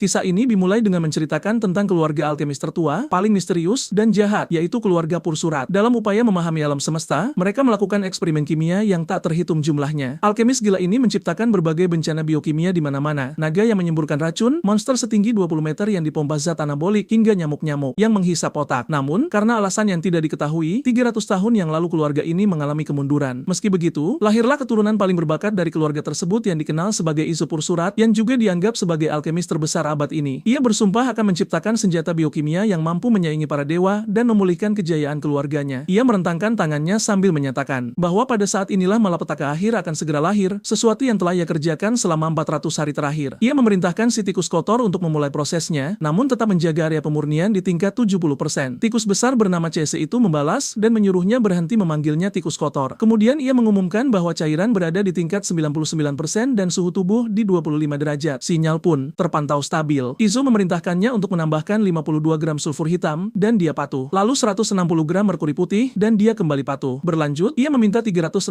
Kisah ini dimulai dengan menceritakan tentang keluarga alkemis tertua, paling misterius, dan jahat, yaitu keluarga Pursurat. Dalam upaya memahami alam semesta, mereka melakukan eksperimen kimia yang tak terhitung jumlahnya. Alkemis gila ini menciptakan berbagai bencana biokimia di mana-mana. Naga yang menyemburkan racun, monster setinggi 20 meter yang dipompa zat anabolik, hingga nyamuk-nyamuk yang menghisap otak. Namun, karena alasan yang tidak diketahui, 300 tahun yang lalu keluarga ini mengalami kemunduran. Meski begitu, lahirlah keturunan paling berbakat dari keluarga tersebut yang dikenal sebagai Izo Pursurat, yang juga dianggap sebagai alkemis terbesar abad ini. Ia bersumpah akan menciptakan senjata biokimia yang mampu menyaingi para dewa dan memulihkan kejayaan keluarganya. Ia merentangkan tangannya sambil menyatakan bahwa pada saat inilah malapetaka akhir akan segera lahir, sesuatu yang telah ia kerjakan selama 400 hari terakhir. Ia memerintahkan si tikus kotor untuk memulai prosesnya, namun tetap menjaga area pemurnian di tingkat 70%. Tikus besar bernama CC itu membalas dan menyuruhnya berhenti memanggilnya tikus kotor. Kemudian ia mengumumkan bahwa cairan berada di tingkat 99% dan suhu tubuh di 25 derajat. Sinyal pun terpantau stabil. Izo memerintahkannya untuk menambahkan 52 gram sulfur hitam, dan dia patuh. Lalu 160 gram merkuri putih, dan dia kembali patuh. Berlanjut, ia meminta 366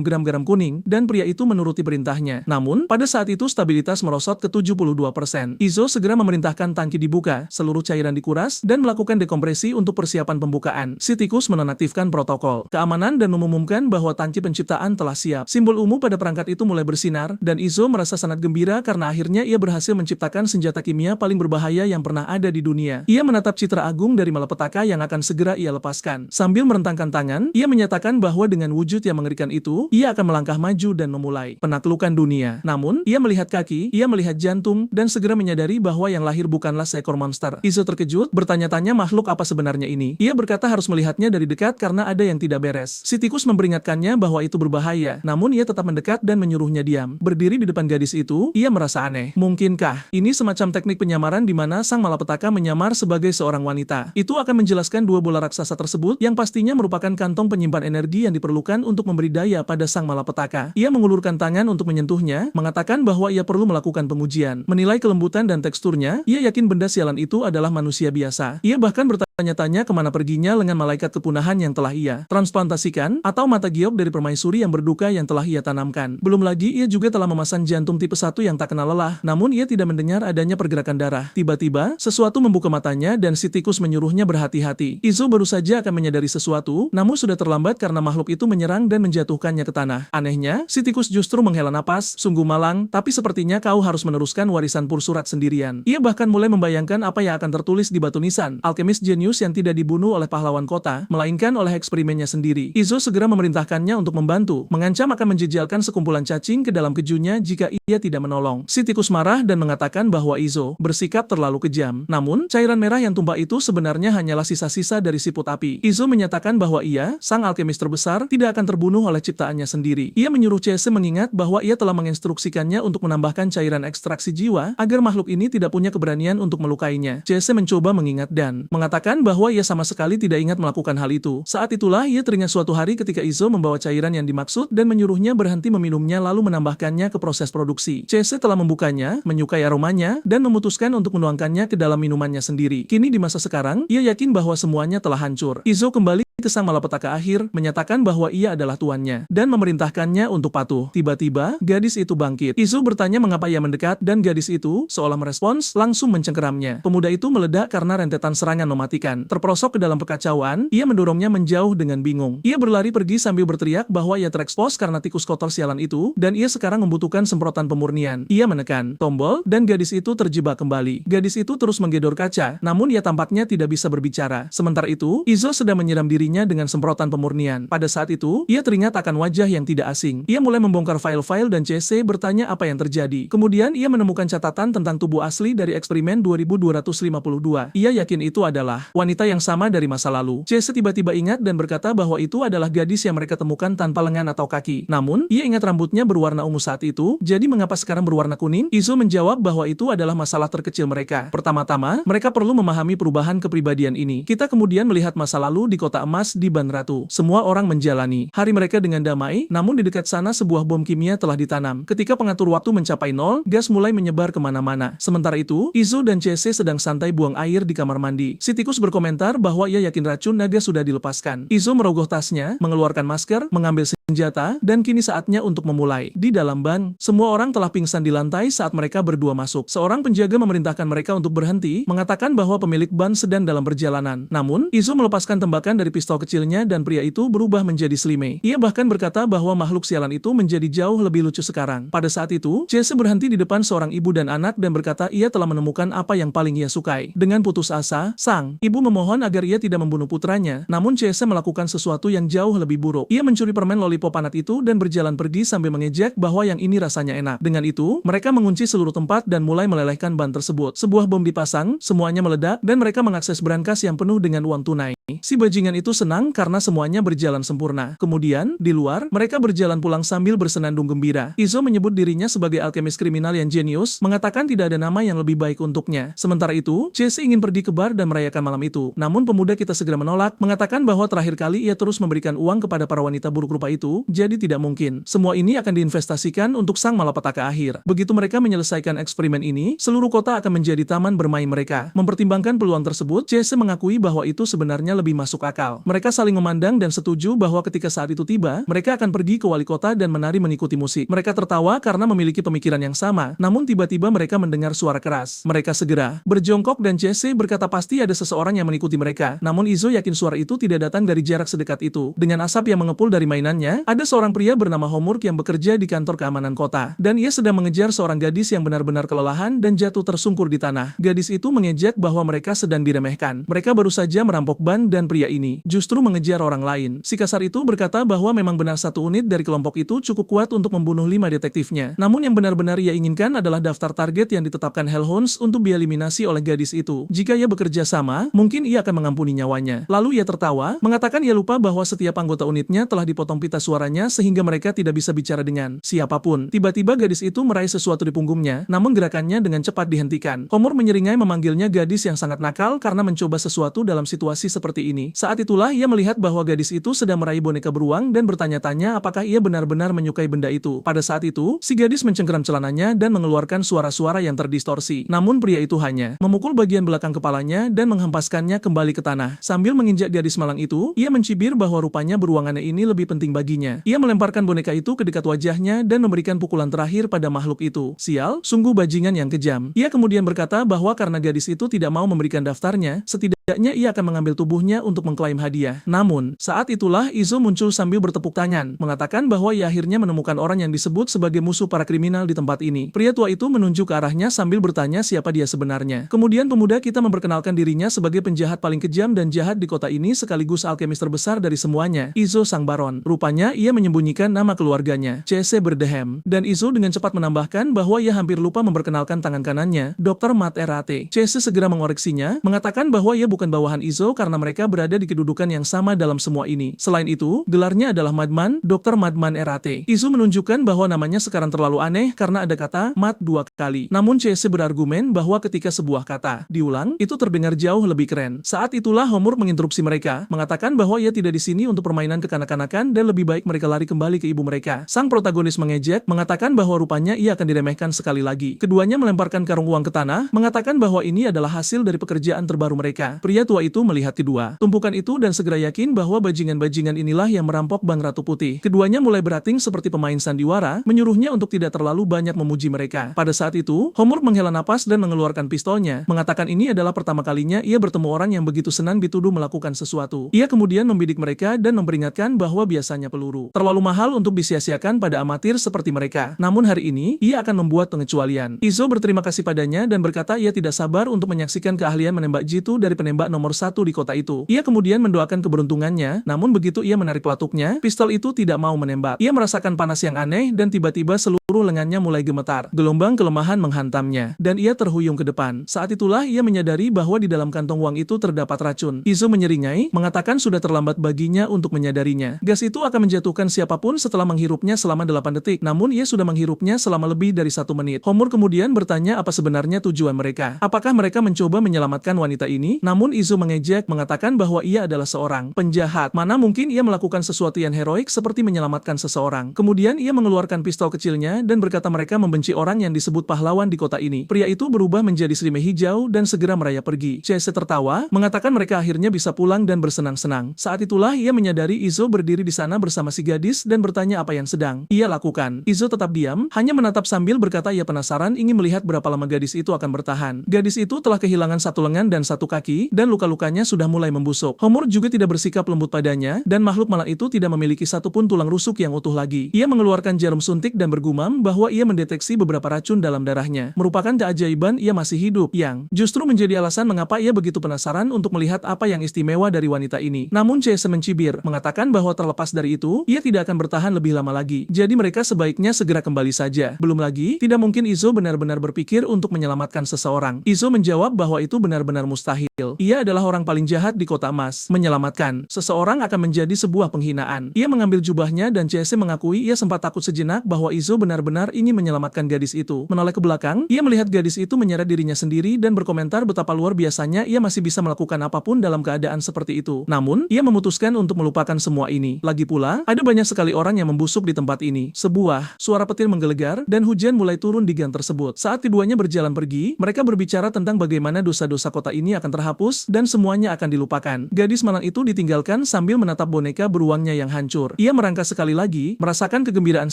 gram garam kuning, dan pria itu menuruti perintahnya. Namun, pada saat itu stabilitas merosot ke 72%. Izo segera memerintahkan tangki dibuka, seluruh cairan dikuras, dan melakukan dekompresi untuk persiapan pembukaan. Si tikus menonaktifkan protokol keamanan dan mengumumkan bahwa tangki penciptaan telah siap. Simbol ungu pada perangkat itu mulai bersinar, dan Izo merasa sangat gembira karena akhirnya ia berhasil menciptakan senjata kimia paling berbahaya yang pernah ada di dunia. Ia menatap citra agung dari malapetaka yang akan segera ia lepaskan. Sambil merentangkan tangan, ia menyatakan bahwa dengan wujud yang mengerikan itu, ia akan melangkah maju dan memulai penaklukan dunia. Namun, ia melihat kaki, ia melihat jantung, dan segera menyadari bahwa yang lahir bukanlah seekor monster. Izo terkejut, bertanya-tanya makhluk apa sebenarnya ini. Ia berkata harus melihatnya dari dekat karena ada yang tidak beres. Si tikus memperingatkannya bahwa itu berbahaya, namun ia tetap mendekat dan menyuruhnya diam. Berdiri di depan gadis itu, ia merasa aneh. Mungkinkah ini semacam teknik penyamaran di mana sang malapetaka menyamar sebagai seorang wanita? Itu akan menjelaskan dua bola raksasa tersebut yang pastinya merupakan kantong penyimpan energi yang diperlukan untuk memberi daya pada sang malapetaka. Ia mengulurkan tangan untuk menyentuhnya, mengatakan bahwa ia perlu melakukan pengujian. Menilai kelembutan dan teksturnya, ia yakin benda sialan itu adalah manusia biasa. Ia bahkan bertanya-tanya kemana perginya lengan malaikat kepunahan yang telah ia transplantasikan, atau mata giok dari permaisuri yang berduka yang telah ia tanamkan. Belum lagi ia juga telah memasang jantung tipe 1 yang tak kenal lelah, namun ia tidak mendengar adanya pergerakan darah. Tiba-tiba, sesuatu membuka matanya dan si tikus menyuruhnya berhati-hati. Izo baru saja akan menyadari sesuatu, namun sudah terlambat karena makhluk itu menyerang dan menjatuhkannya ke tanah. Anehnya, si tikus justru menghela napas, sungguh malang, tapi sepertinya kau harus meneruskan warisan Pursurat sendirian. Ia bahkan mulai membayangkan apa yang akan tertulis di batu nisan, alkemis jenius yang tidak dibunuh oleh pahlawan kota, melainkan oleh eksperimennya sendiri. Izo segera memerintahkannya untuk membantu, mengancam akan menjejalkan sekumpulan cacing ke dalam kejunya jika ia tidak menolong. Si tikus marah dan mengatakan bahwa Izo bersikap terlalu kejam. Namun, cairan merah yang tumpah itu sebenarnya hanyalah sisa-sisa dari siput api. Izo menyatakan bahwa ia, sang alkemis terbesar, tidak akan terbunuh oleh ciptaannya sendiri. Ia menyuruh CC mengingat bahwa ia telah menginstruksikannya untuk menambahkan cairan ekstraksi jiwa agar makhluk ini tidak punya keberanian untuk melukainya. CC mencoba mengingat dan mengatakan bahwa ia sama sekali tidak ingat melakukan hal itu. Saat itulah ia teringat suatu hari ketika Izo membawa cairan yang dimaksud dan menyuruhnya berhenti meminumnya lalu menambahkannya ke proses produksi. CC telah membukanya, menyukai aromanya, dan memutuskan untuk menuangkannya ke dalam minumannya sendiri. Kini di masa sekarang, ia yakin bahwa semuanya telah hancur. Izo kembali ke sang malapetaka akhir, menyatakan bahwa ia adalah tuannya, dan memerintahkannya untuk patuh. Tiba-tiba, gadis itu bangkit. Izo bertanya mengapa ia mendekat, dan gadis itu, seolah merespons, langsung mencengkeramnya. Pemuda itu meledak karena rentetan serangan mematikan. Terperosok ke dalam kekacauan, ia mendorongnya menjauh dengan bingung. Ia berlari pergi sambil berteriak bahwa ia terekspos karena tikus kotor sialan itu, dan ia sekarang membutuhkan semprotan pemurnian. Ia menekan tombol, dan gadis itu terjebak kembali. Gadis itu terus menggedor kaca, namun ia tampaknya tidak bisa berbicara. Sementara itu, Izo sedang menyiram dirinya dengan semprotan pemurnian. Pada saat itu, ia teringat akan wajah yang tidak asing. Ia mulai membongkar file-file dan CC bertanya apa yang terjadi. Kemudian ia menemukan catatan tentang tubuh asli dari eksperimen 2252. Ia yakin itu adalah wanita yang sama dari masa lalu. CC tiba-tiba ingat dan berkata bahwa itu adalah gadis yang mereka temukan tanpa lengan atau kaki. Namun, ia ingat rambutnya berwarna ungu saat itu, jadi mengapa sekarang berwarna kuning? Izo menjawab bahwa itu adalah masalah terkecil mereka. Pertama-tama, mereka perlu memahami perubahan kepribadian ini. Kita kemudian melihat masa lalu di kota emas emas di ban ratu. Semua orang menjalani hari mereka dengan damai, namun di dekat sana sebuah bom kimia telah ditanam. Ketika pengatur waktu mencapai 0, gas mulai menyebar kemana-mana. Sementara itu, Izo dan CC sedang santai buang air di kamar mandi. Si tikus berkomentar bahwa ia yakin racun naga sudah dilepaskan. Izo merogoh tasnya, mengeluarkan masker, mengambil senjata, dan kini saatnya untuk memulai. Di dalam ban, semua orang telah pingsan di lantai saat mereka berdua masuk. Seorang penjaga memerintahkan mereka untuk berhenti, mengatakan bahwa pemilik ban sedang dalam perjalanan. Namun, Izo melepaskan tembakan dari pistol kecilnya dan pria itu berubah menjadi Slimey. Ia bahkan berkata bahwa makhluk sialan itu menjadi jauh lebih lucu sekarang. Pada saat itu, Jesse berhenti di depan seorang ibu dan anak dan berkata ia telah menemukan apa yang paling ia sukai. Dengan putus asa, sang ibu memohon agar ia tidak membunuh putranya, namun Jesse melakukan sesuatu yang jauh lebih buruk. Ia mencuri permen lollipop anak itu dan berjalan pergi sambil mengejek bahwa yang ini rasanya enak. Dengan itu, mereka mengunci seluruh tempat dan mulai melelehkan ban tersebut. Sebuah bom dipasang, semuanya meledak, dan mereka mengakses brankas yang penuh dengan uang tunai. Si bajingan itu senang karena semuanya berjalan sempurna. Kemudian, di luar, mereka berjalan pulang sambil bersenandung gembira. Izo menyebut dirinya sebagai alkemis kriminal yang jenius, mengatakan tidak ada nama yang lebih baik untuknya. Sementara itu, Jesse ingin pergi ke bar dan merayakan malam itu. Namun pemuda kita segera menolak, mengatakan bahwa terakhir kali ia terus memberikan uang kepada para wanita buruk rupa itu, jadi tidak mungkin. Semua ini akan diinvestasikan untuk sang malapetaka akhir. Begitu mereka menyelesaikan eksperimen ini, seluruh kota akan menjadi taman bermain mereka. Mempertimbangkan peluang tersebut, Jesse mengakui bahwa itu sebenarnya lebih masuk akal. Mereka saling memandang dan setuju bahwa ketika saat itu tiba, mereka akan pergi ke wali kota dan menari mengikuti musik. Mereka tertawa karena memiliki pemikiran yang sama, namun tiba-tiba mereka mendengar suara keras. Mereka segera berjongkok dan Jesse berkata pasti ada seseorang yang mengikuti mereka. Namun Izo yakin suara itu tidak datang dari jarak sedekat itu. Dengan asap yang mengepul dari mainannya, ada seorang pria bernama Homurk yang bekerja di kantor keamanan kota. Dan ia sedang mengejar seorang gadis yang benar-benar kelelahan dan jatuh tersungkur di tanah. Gadis itu mengejek bahwa mereka sedang diremehkan. Mereka baru saja merampok ban dan pria ini justru mengejar orang lain. Si kasar itu berkata bahwa memang benar satu unit dari kelompok itu cukup kuat untuk membunuh 5 detektifnya. Namun yang benar-benar ia inginkan adalah daftar target yang ditetapkan Hellhounds untuk dieliminasi oleh gadis itu. Jika ia bekerja sama, mungkin ia akan mengampuni nyawanya. Lalu ia tertawa, mengatakan ia lupa bahwa setiap anggota unitnya telah dipotong pita suaranya sehingga mereka tidak bisa bicara dengan siapapun. Tiba-tiba gadis itu meraih sesuatu di punggungnya, namun gerakannya dengan cepat dihentikan. Homur menyeringai memanggilnya gadis yang sangat nakal karena mencoba sesuatu dalam situasi seperti ini. Saat itulah ia melihat bahwa gadis itu sedang meraih boneka beruang dan bertanya-tanya apakah ia benar-benar menyukai benda itu. Pada saat itu, si gadis mencengkeram celananya dan mengeluarkan suara-suara yang terdistorsi. Namun pria itu hanya memukul bagian belakang kepalanya dan menghempaskannya kembali ke tanah. Sambil menginjak gadis malang itu, ia mencibir bahwa rupanya beruang aneh ini lebih penting baginya. Ia melemparkan boneka itu ke dekat wajahnya dan memberikan pukulan terakhir pada makhluk itu. Sial, sungguh bajingan yang kejam. Ia kemudian berkata bahwa karena gadis itu tidak mau memberikan daftarnya, setidaknya ia akan mengambil tubuhnya untuk mengklaim hadiah. Namun, saat itulah Izo muncul sambil bertepuk tangan, mengatakan bahwa ia akhirnya menemukan orang yang disebut sebagai musuh para kriminal di tempat ini. Pria tua itu menunjuk ke arahnya sambil bertanya siapa dia sebenarnya. Kemudian pemuda kita memperkenalkan dirinya sebagai penjahat paling kejam dan jahat di kota ini sekaligus alkemis terbesar dari semuanya, Izo sang baron. Rupanya ia menyembunyikan nama keluarganya, C.C. Berdehem. Dan Izo dengan cepat menambahkan bahwa ia hampir lupa memperkenalkan tangan kanannya, Dr. Matt Erate. C.C. segera mengoreksinya, mengatakan bahwa ia bukan bawahan Izo karena mereka berada di kedudukan yang sama dalam semua ini. Selain itu, gelarnya adalah Madman, Dr. Madman Erate. Izo menunjukkan bahwa namanya sekarang terlalu aneh karena ada kata Matt 2 kali. Namun C.C. berargumen bahwa ketika sebuah kata diulang, itu terdengar jauh lebih keren. Saat itulah Homur menginterupsi mereka, mengatakan bahwa ia tidak di sini untuk permainan kekanak-kanakan dan lebih baik mereka lari kembali ke ibu mereka. Sang protagonis mengejek, mengatakan bahwa rupanya ia akan diremehkan sekali lagi. Keduanya melemparkan karung uang ke tanah, mengatakan bahwa ini adalah hasil dari pekerjaan terbaru mereka. Pria tua itu melihat kedua tumpukan itu dan segera yakin bahwa bajingan-bajingan inilah yang merampok Bank Ratu Putih. Keduanya mulai berakting seperti pemain sandiwara, menyuruhnya untuk tidak terlalu banyak memuji mereka. Pada saat itu, Homur menghela napas dan mengeluarkan pistolnya, mengatakan ini adalah pertama kalinya ia bertemu orang yang begitu senang dituduh melakukan sesuatu. Ia kemudian membidik mereka dan memperingatkan bahwa biasanya peluru terlalu mahal untuk disia-siakan pada amatir seperti mereka. Namun hari ini, ia akan membuat pengecualian. Izo berterima kasih padanya dan berkata ia tidak sabar untuk menyaksikan keahlian menembak jitu dari penembak nomor 1 di kota itu. Ia kemudian mendoakan keberuntungannya, namun begitu ia menarik pelatuknya, pistol itu tidak mau menembak. Ia merasakan panas yang aneh dan tiba-tiba seluruh lengannya mulai gemetar. Gelombang kelemahan menghantamnya, dan ia terhuyung ke depan. Saat itulah ia menyadari bahwa di dalam kantong uang itu terdapat racun. Izo menyeringai, mengatakan sudah terlambat baginya untuk menyadarinya. Gas itu akan menjatuhkan siapapun setelah menghirupnya selama 8 detik, namun ia sudah menghirupnya selama lebih dari 1 menit. Homur kemudian bertanya apa sebenarnya tujuan mereka. Apakah mereka mencoba menyelamatkan wanita ini? Namun Izo mengejek, mengatakan mengatakan bahwa ia adalah seorang penjahat. Mana mungkin ia melakukan sesuatu yang heroik seperti menyelamatkan seseorang. Kemudian ia mengeluarkan pistol kecilnya dan berkata mereka membenci orang yang disebut pahlawan di kota ini. Pria itu berubah menjadi selimut hijau dan segera merayap pergi. Chase tertawa, mengatakan mereka akhirnya bisa pulang dan bersenang-senang. Saat itulah ia menyadari Izo berdiri di sana bersama si gadis dan bertanya apa yang sedang ia lakukan. Izo tetap diam, hanya menatap sambil berkata ia penasaran ingin melihat berapa lama gadis itu akan bertahan. Gadis itu telah kehilangan satu lengan dan satu kaki, dan luka-lukanya sudah mulai membusuk. Homur juga tidak bersikap lembut padanya, dan makhluk malang itu tidak memiliki satupun tulang rusuk yang utuh lagi. Ia mengeluarkan jarum suntik dan bergumam bahwa ia mendeteksi beberapa racun dalam darahnya. Merupakan keajaiban ia masih hidup, yang justru menjadi alasan mengapa ia begitu penasaran untuk melihat apa yang istimewa dari wanita ini. Namun Chase mencibir, mengatakan bahwa terlepas dari itu, ia tidak akan bertahan lebih lama lagi. Jadi mereka sebaiknya segera kembali saja. Belum lagi, tidak mungkin Izo benar-benar berpikir untuk menyelamatkan seseorang. Izo menjawab bahwa itu benar-benar mustahil. Ia adalah orang paling jahat di kota emas. Menyelamatkan seseorang akan menjadi sebuah penghinaan. Ia mengambil jubahnya dan Chase mengakui ia sempat takut sejenak bahwa Izo benar-benar ingin menyelamatkan gadis itu. Menoleh ke belakang, ia melihat gadis itu menyeret dirinya sendiri dan berkomentar betapa luar biasanya ia masih bisa melakukan apapun dalam keadaan seperti itu. Namun, ia memutuskan untuk melupakan semua ini. Lagi pula, ada banyak sekali orang yang membusuk di tempat ini. Sebuah suara petir menggelegar dan hujan mulai turun di gang tersebut. Saat keduanya berjalan pergi, mereka berbicara tentang bagaimana dosa-dosa kota ini akan terhapus dan semuanya akan dilupakan. Gadis malang itu ditinggalkan sambil menatap boneka beruangnya yang hancur. Ia merangkak sekali lagi, merasakan kegembiraan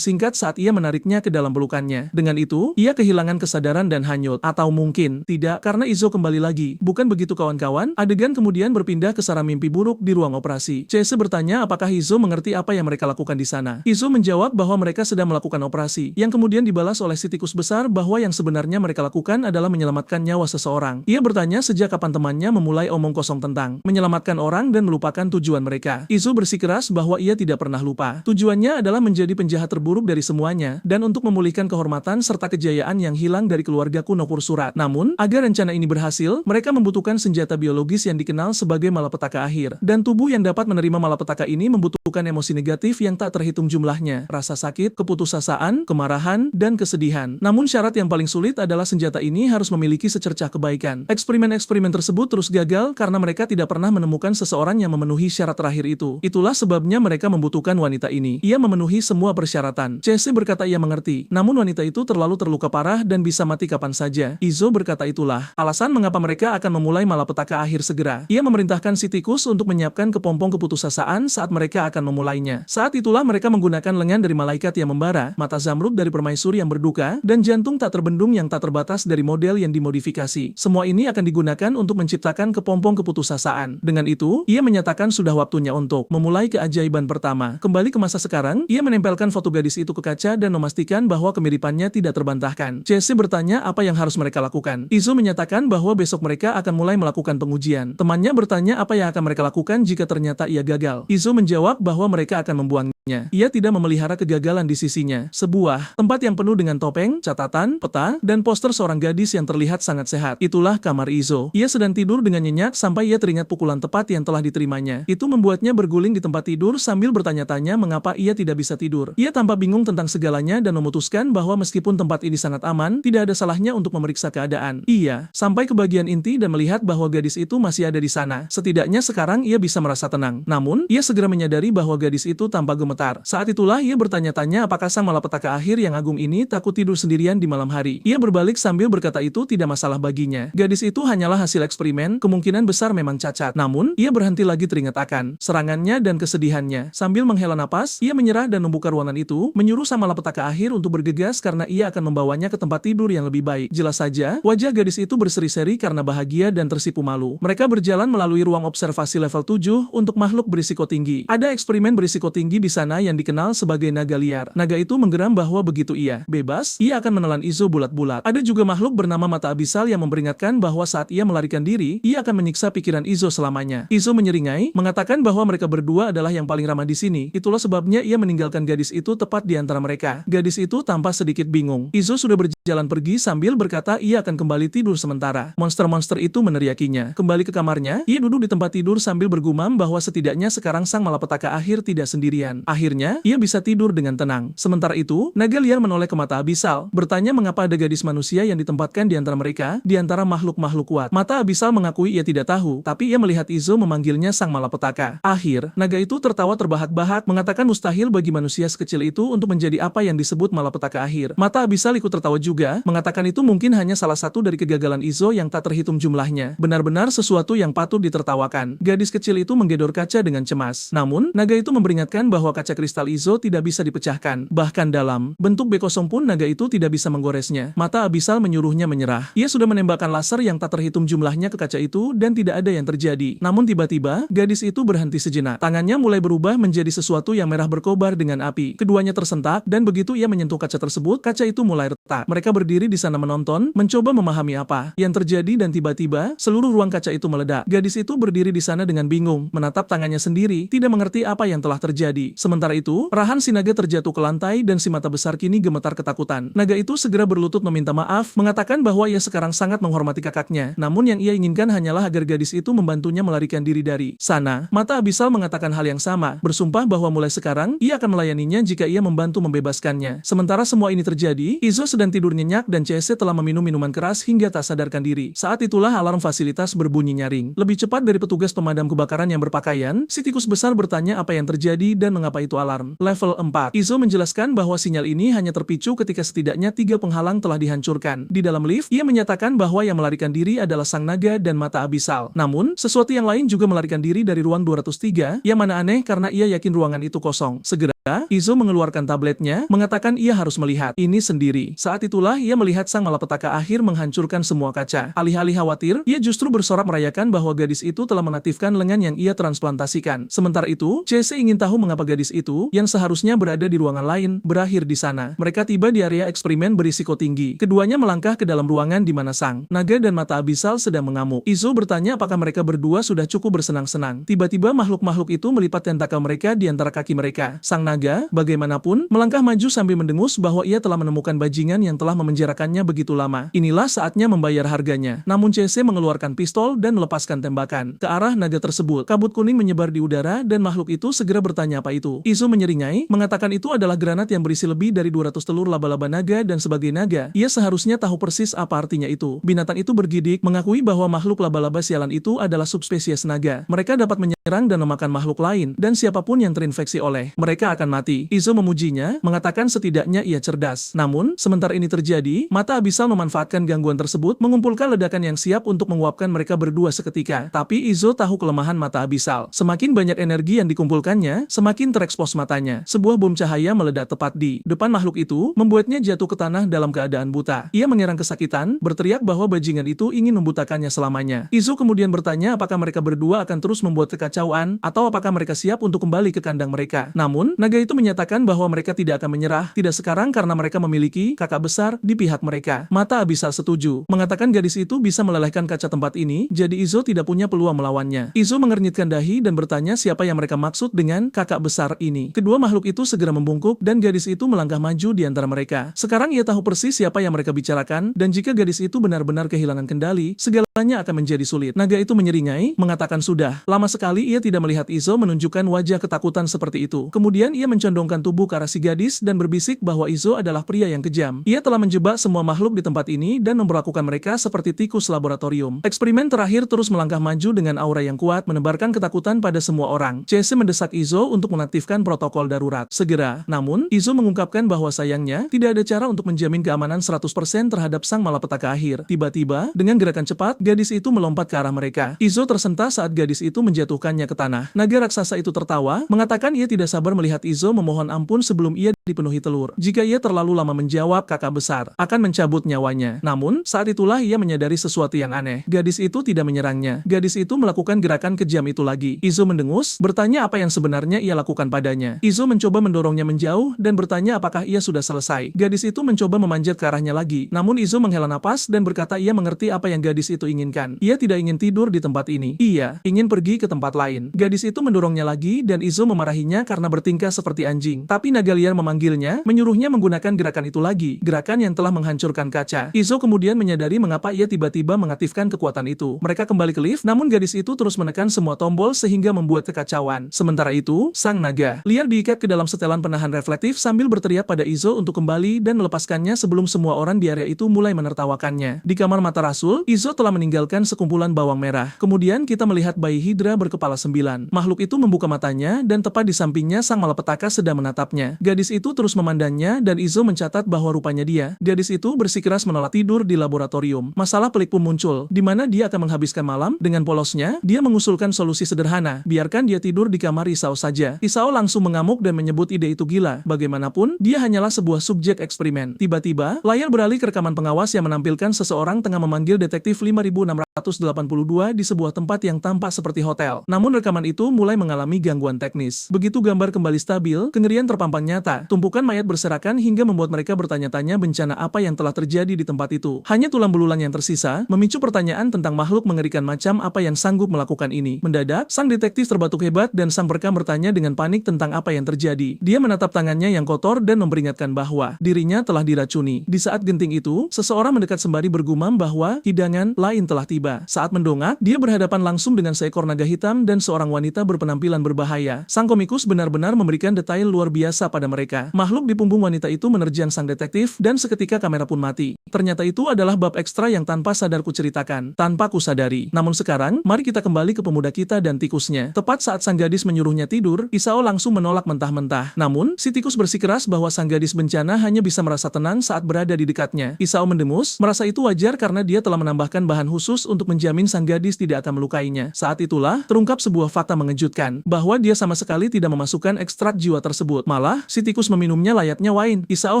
singkat saat ia menariknya ke dalam pelukannya. Dengan itu, ia kehilangan kesadaran dan hanyut. Atau mungkin tidak, karena Izo kembali lagi. Bukan begitu kawan-kawan, adegan kemudian berpindah ke sarang mimpi buruk di ruang operasi. Chase bertanya apakah Izo mengerti apa yang mereka lakukan di sana. Izo menjawab bahwa mereka sedang melakukan operasi, yang kemudian dibalas oleh si tikus besar bahwa yang sebenarnya mereka lakukan adalah menyelamatkan nyawa seseorang. Ia bertanya sejak kapan temannya memulai omong kosong tentang menyelamatkan orang dan melupakan tujuan mereka. Izo bersikeras bahwa ia tidak pernah lupa. Tujuannya adalah menjadi penjahat terburuk dari semuanya, dan untuk memulihkan kehormatan serta kejayaan yang hilang dari keluarga kuno Pursurat. Namun, agar rencana ini berhasil, mereka membutuhkan senjata biologis yang dikenal sebagai malapetaka akhir. Dan tubuh yang dapat menerima malapetaka ini membutuhkan emosi negatif yang tak terhitung jumlahnya. Rasa sakit, keputusasaan, kemarahan, dan kesedihan. Namun syarat yang paling sulit adalah senjata ini harus memiliki secercah kebaikan. Eksperimen-eksperimen tersebut terus gagal karena mereka tidak pernah menemukan seseorang yang memenuhi syarat terakhir itu. Itulah sebabnya mereka membutuhkan wanita ini. Ia memenuhi semua persyaratan. Chase berkata ia mengerti. Namun wanita itu terlalu terluka parah dan bisa mati kapan saja. Izo berkata itulah alasan mengapa mereka akan memulai malapetaka akhir segera. Ia memerintahkan si tikus untuk menyiapkan kepompong keputusasaan saat mereka akan memulainya. Saat itulah mereka menggunakan lengan dari malaikat yang membara, mata zamrud dari permaisuri yang berduka, dan jantung tak terbendung yang tak terbatas dari model yang dimodifikasi. Semua ini akan digunakan untuk menciptakan kepompong keputusasaan. Dengan itu, ia menyatakan sudah waktunya untuk memulai keajaiban pertama. Kembali ke masa sekarang, ia menempelkan foto gadis itu ke kaca dan memastikan bahwa kemiripannya tidak terbantahkan. Chase bertanya apa yang harus mereka lakukan. Izo menyatakan bahwa besok mereka akan mulai melakukan pengujian. Temannya bertanya apa yang akan mereka lakukan jika ternyata ia gagal. Izo menjawab bahwa mereka akan membuangnya. Ia tidak memelihara kegagalan di sisinya. Sebuah tempat yang penuh dengan topeng, catatan, peta, dan poster seorang gadis yang terlihat sangat sehat. Itulah kamar Izo. Ia sedang tidur dengan nyenyak sampai ia teringat pukulan tepat yang telah diterimanya. Itu membuatnya berguling di tempat tidur sambil bertanya-tanya mengapa ia tidak bisa tidur. Ia tampak bingung tentang segalanya dan memutuskan bahwa meskipun tempat ini sangat aman, tidak ada salahnya untuk memeriksa keadaan. Ia sampai ke bagian inti dan melihat bahwa gadis itu masih ada di sana. Setidaknya sekarang ia bisa merasa tenang. Namun, ia segera menyadari bahwa gadis itu tampak gemetar. Saat itulah ia bertanya-tanya apakah sang malapetaka akhir yang agung ini takut tidur sendirian di malam hari. Ia berbalik sambil berkata itu tidak masalah baginya. Gadis itu hanyalah hasil eksperimen, kemungkinan besar memang cacat. Namun, ia berhenti lagi teringat akan serangannya dan kesedihannya. Sambil menghela napas, ia menyerah dan membuka ruangan itu, menyuruh sang malapetaka akhir untuk bergegas karena ia akan membawanya ke tempat tidur yang lebih baik. Jelas saja, wajah gadis itu berseri-seri karena bahagia dan tersipu malu. Mereka berjalan melalui ruang observasi level 7 untuk makhluk berisiko tinggi. Ada eksperimen berisiko tinggi di sana yang dikenal sebagai naga liar. Naga itu menggeram bahwa begitu ia bebas, ia akan menelan Izo bulat-bulat. Ada juga makhluk bernama mata abisal yang memperingatkan bahwa saat ia melarikan diri, ia akan menyiksa pikiran Izo selamanya. Izo menyeringai, mengatakan bahwa mereka berdua adalah yang paling ramah di sini. Itulah sebabnya ia meninggalkan gadis itu tepat di antara mereka. Gadis itu tampak sedikit bingung. Izo sudah berjalan jalan pergi sambil berkata ia akan kembali tidur sementara. Monster-monster itu meneriakinya. Kembali ke kamarnya, ia duduk di tempat tidur sambil bergumam bahwa setidaknya sekarang sang malapetaka akhir tidak sendirian. Akhirnya, ia bisa tidur dengan tenang. Sementara itu, naga liar menoleh ke mata Abisal, bertanya mengapa ada gadis manusia yang ditempatkan di antara mereka, di antara makhluk-makhluk kuat. Mata Abisal mengakui ia tidak tahu, tapi ia melihat Izo memanggilnya sang malapetaka. Akhir, naga itu tertawa terbahak-bahak, mengatakan mustahil bagi manusia sekecil itu untuk menjadi apa yang disebut malapetaka akhir. Mata Abisal ikut tertawa juga, mengatakan itu mungkin hanya salah satu dari kegagalan Izo yang tak terhitung jumlahnya. Benar-benar sesuatu yang patut ditertawakan. Gadis kecil itu menggedor kaca dengan cemas. Namun, naga itu memperingatkan bahwa kaca kristal Izo tidak bisa dipecahkan. Bahkan dalam bentuk B kosong pun naga itu tidak bisa menggoresnya. Mata Abisal menyuruhnya menyerah. Ia sudah menembakkan laser yang tak terhitung jumlahnya ke kaca itu dan tidak ada yang terjadi. Namun tiba-tiba, gadis itu berhenti sejenak. Tangannya mulai berubah menjadi sesuatu yang merah berkobar dengan api. Keduanya tersentak dan begitu ia menyentuh kaca tersebut, kaca itu mulai retak. Mereka berdiri di sana menonton, mencoba memahami apa yang terjadi dan tiba-tiba, seluruh ruang kaca itu meledak. Gadis itu berdiri di sana dengan bingung, menatap tangannya sendiri, tidak mengerti apa yang telah terjadi. Sementara itu, rahan si naga terjatuh ke lantai dan si mata besar kini gemetar ketakutan. Naga itu segera berlutut meminta maaf, mengatakan bahwa ia sekarang sangat menghormati kakaknya. Namun yang ia inginkan hanyalah agar gadis itu membantunya melarikan diri dari sana. Mata Abisal mengatakan hal yang sama, bersumpah bahwa mulai sekarang, ia akan melayaninya jika ia membantu membebaskannya. Sementara semua ini terjadi, Izo sedang tidur nyenyak dan CC telah meminum minuman keras hingga tak sadarkan diri. Saat itulah alarm fasilitas berbunyi nyaring. Lebih cepat dari petugas pemadam kebakaran yang berpakaian, si tikus besar bertanya apa yang terjadi dan mengapa itu alarm. Level 4. Izo menjelaskan bahwa sinyal ini hanya terpicu ketika setidaknya 3 penghalang telah dihancurkan. Di dalam lift, ia menyatakan bahwa yang melarikan diri adalah sang naga dan mata Abisal. Namun, sesuatu yang lain juga melarikan diri dari ruang 203, yang mana aneh karena ia yakin ruangan itu kosong. Segera, Izo mengeluarkan tabletnya, mengatakan ia harus melihat ini sendiri. Saat itulah ia melihat sang malapetaka akhir menghancurkan semua kaca. Alih-alih khawatir, ia justru bersorak merayakan bahwa gadis itu telah mengaktifkan lengan yang ia transplantasikan. Sementara itu, CC ingin tahu mengapa gadis itu, yang seharusnya berada di ruangan lain, berakhir di sana. Mereka tiba di area eksperimen berisiko tinggi. Keduanya melangkah ke dalam ruangan di mana sang naga dan mata Abisal sedang mengamuk. Izo bertanya apakah mereka berdua sudah cukup bersenang-senang. Tiba-tiba makhluk-makhluk itu melipat tentakel mereka di antara kaki mereka. Sang naga, bagaimanapun, melangkah maju sambil mendengus bahwa ia telah menemukan bajingan yang telah memenjarakannya begitu lama. Inilah saatnya membayar harganya. Namun CC mengeluarkan pistol dan melepaskan tembakan ke arah naga tersebut. Kabut kuning menyebar di udara dan makhluk itu segera bertanya apa itu. Izo menyeringai, mengatakan itu adalah granat yang berisi lebih dari 200 telur laba-laba naga dan sebagai naga, ia seharusnya tahu persis apa artinya itu. Binatang itu bergidik, mengakui bahwa makhluk laba-laba sialan itu adalah subspesies naga. Mereka dapat menyerang dan memakan makhluk lain, dan siapapun yang terinfeksi oleh mereka akan mati. Izo memujinya, mengatakan setidaknya ia cerdas. Namun, sementara ini terjadi, mata Abisal memanfaatkan gangguan tersebut, mengumpulkan ledakan yang siap untuk menguapkan mereka berdua seketika. Tapi Izo tahu kelemahan mata Abisal. Semakin banyak energi yang dikumpulkannya, semakin terekspos matanya. Sebuah bom cahaya meledak tepat di depan makhluk itu, membuatnya jatuh ke tanah dalam keadaan buta. Ia mengerang kesakitan, berteriak bahwa bajingan itu ingin membutakannya selamanya. Izo kemudian bertanya apakah mereka berdua akan terus membuat kekacauan, atau apakah mereka siap untuk kembali ke kandang mereka. Namun, naga itu menyatakan bahwa mereka tidak akan menyerah, tidak sekarang karena mereka memiliki kakak besar di pihak mereka. Mata Abisal setuju, mengatakan gadis itu bisa melelehkan kaca tempat ini, jadi Izo tidak punya peluang melawannya. Izo mengernyitkan dahi dan bertanya siapa yang mereka maksud dengan kakak besar ini. Kedua makhluk itu segera membungkuk dan gadis itu melangkah maju di antara mereka. Sekarang ia tahu persis siapa yang mereka bicarakan, dan jika gadis itu benar-benar kehilangan kendali, segalanya akan menjadi sulit. Naga itu menyeringai, mengatakan sudah lama sekali ia tidak melihat Izo menunjukkan wajah ketakutan seperti itu. Kemudian ia mencondongkan tubuh ke arah si gadis dan berbisik bahwa Izo adalah pria yang kejam. Ia telah menjebak semua makhluk di tempat ini dan memperlakukan mereka seperti tikus laboratorium. Eksperimen terakhir terus melangkah maju dengan aura yang kuat, menebarkan ketakutan pada semua orang. CC mendesak Izo untuk mengaktifkan protokol darurat segera. Namun, Izo mengungkapkan bahwa sayangnya tidak ada cara untuk menjamin keamanan 100% terhadap sang malapetaka akhir. Tiba-tiba, dengan gerakan cepat, gadis itu melompat ke arah mereka. Izo tersentak saat gadis itu menjatuhkannya ke tanah. Naga raksasa itu tertawa, mengatakan ia tidak sabar melihat Izo memohon ampun sebelum ia dipenuhi telur. Jika ia terlalu lama menjawab kakak besar, akan mencabut nyawanya. Namun, saat itulah ia menyadari sesuatu yang aneh. Gadis itu tidak menyerangnya. Gadis itu melakukan gerakan kejam itu lagi. Izo mendengus, bertanya apa yang sebenarnya ia lakukan padanya. Izo mencoba mendorongnya menjauh dan bertanya apakah ia sudah selesai. Gadis itu mencoba memanjat ke arahnya lagi. Namun Izo menghela napas dan berkata ia mengerti apa yang gadis itu inginkan. Ia tidak ingin tidur di tempat ini. Ia ingin pergi ke tempat lain. lain. Gadis itu mendorongnya lagi dan Izo memarahinya karena bertingkah seperti anjing. Tapi naga liar memanggilnya, menyuruhnya menggunakan gerakan itu lagi, gerakan yang telah menghancurkan kaca. Izo kemudian menyadari mengapa ia tiba-tiba mengaktifkan kekuatan itu. Mereka kembali ke lift, namun gadis itu terus menekan semua tombol sehingga membuat kekacauan. Sementara itu, sang naga liar diikat ke dalam setelan penahan reflektif sambil berteriak pada Izo untuk kembali dan melepaskannya sebelum semua orang di area itu mulai menertawakannya. Di kamar mata Rasul, Izo telah meninggalkan sekumpulan bawang merah. Kemudian kita melihat bayi Hydra berkepala 9. Makhluk itu membuka matanya dan tepat di sampingnya sang malapetaka sedang menatapnya. Gadis itu terus memandangnya dan Izo mencatat bahwa rupanya gadis itu bersikeras menolak tidur di laboratorium. Masalah pelik pun muncul, di mana dia akan menghabiskan malam. Dengan polosnya, dia mengusulkan solusi sederhana, biarkan dia tidur di kamar Isao saja. Isao langsung mengamuk dan menyebut ide itu gila. Bagaimanapun, dia hanyalah sebuah subjek eksperimen. Tiba-tiba, layar beralih ke rekaman pengawas yang menampilkan seseorang tengah memanggil detektif 5682 di sebuah tempat yang tampak seperti hotel. Namun rekaman itu mulai mengalami gangguan teknis. Begitu gambar kembali stabil, kengerian terpampang nyata. Tumpukan mayat berserakan hingga membuat mereka bertanya-tanya bencana apa yang telah terjadi di tempat itu. Hanya tulang belulang yang tersisa, memicu pertanyaan tentang makhluk mengerikan macam apa yang sanggup melakukan ini. Mendadak, sang detektif terbatuk hebat dan sang perekam bertanya dengan panik tentang apa yang terjadi. Dia menatap tangannya yang kotor dan memperingatkan bahwa dirinya telah diracuni. Di saat genting itu, seseorang mendekat sembari bergumam bahwa hidangan lain telah tiba. Saat mendongak, dia berhadapan langsung dengan seekor naga hitam dan seorang wanita berpenampilan berbahaya. Sang komikus benar-benar memberikan detail luar biasa pada mereka. Makhluk di punggung wanita itu menerjang sang detektif dan seketika kamera pun mati. Ternyata itu adalah bab ekstra yang tanpa sadar kuceritakan, tanpa kusadari. Namun sekarang, mari kita kembali ke pemuda kita dan tikusnya. Tepat saat sang gadis menyuruhnya tidur, Isao langsung menolak mentah-mentah. Namun, si tikus bersikeras bahwa sang gadis bencana hanya bisa merasa tenang saat berada di dekatnya. Isao mendengus, merasa itu wajar karena dia telah menambahkan bahan khusus untuk menjamin sang gadis tidak akan melukainya. Saat itulah, terungkap sebuah fakta mengejutkan, bahwa dia sama sekali tidak memasukkan ekstrak jiwa tersebut. Malah, si tikus meminumnya layaknya wine. Isao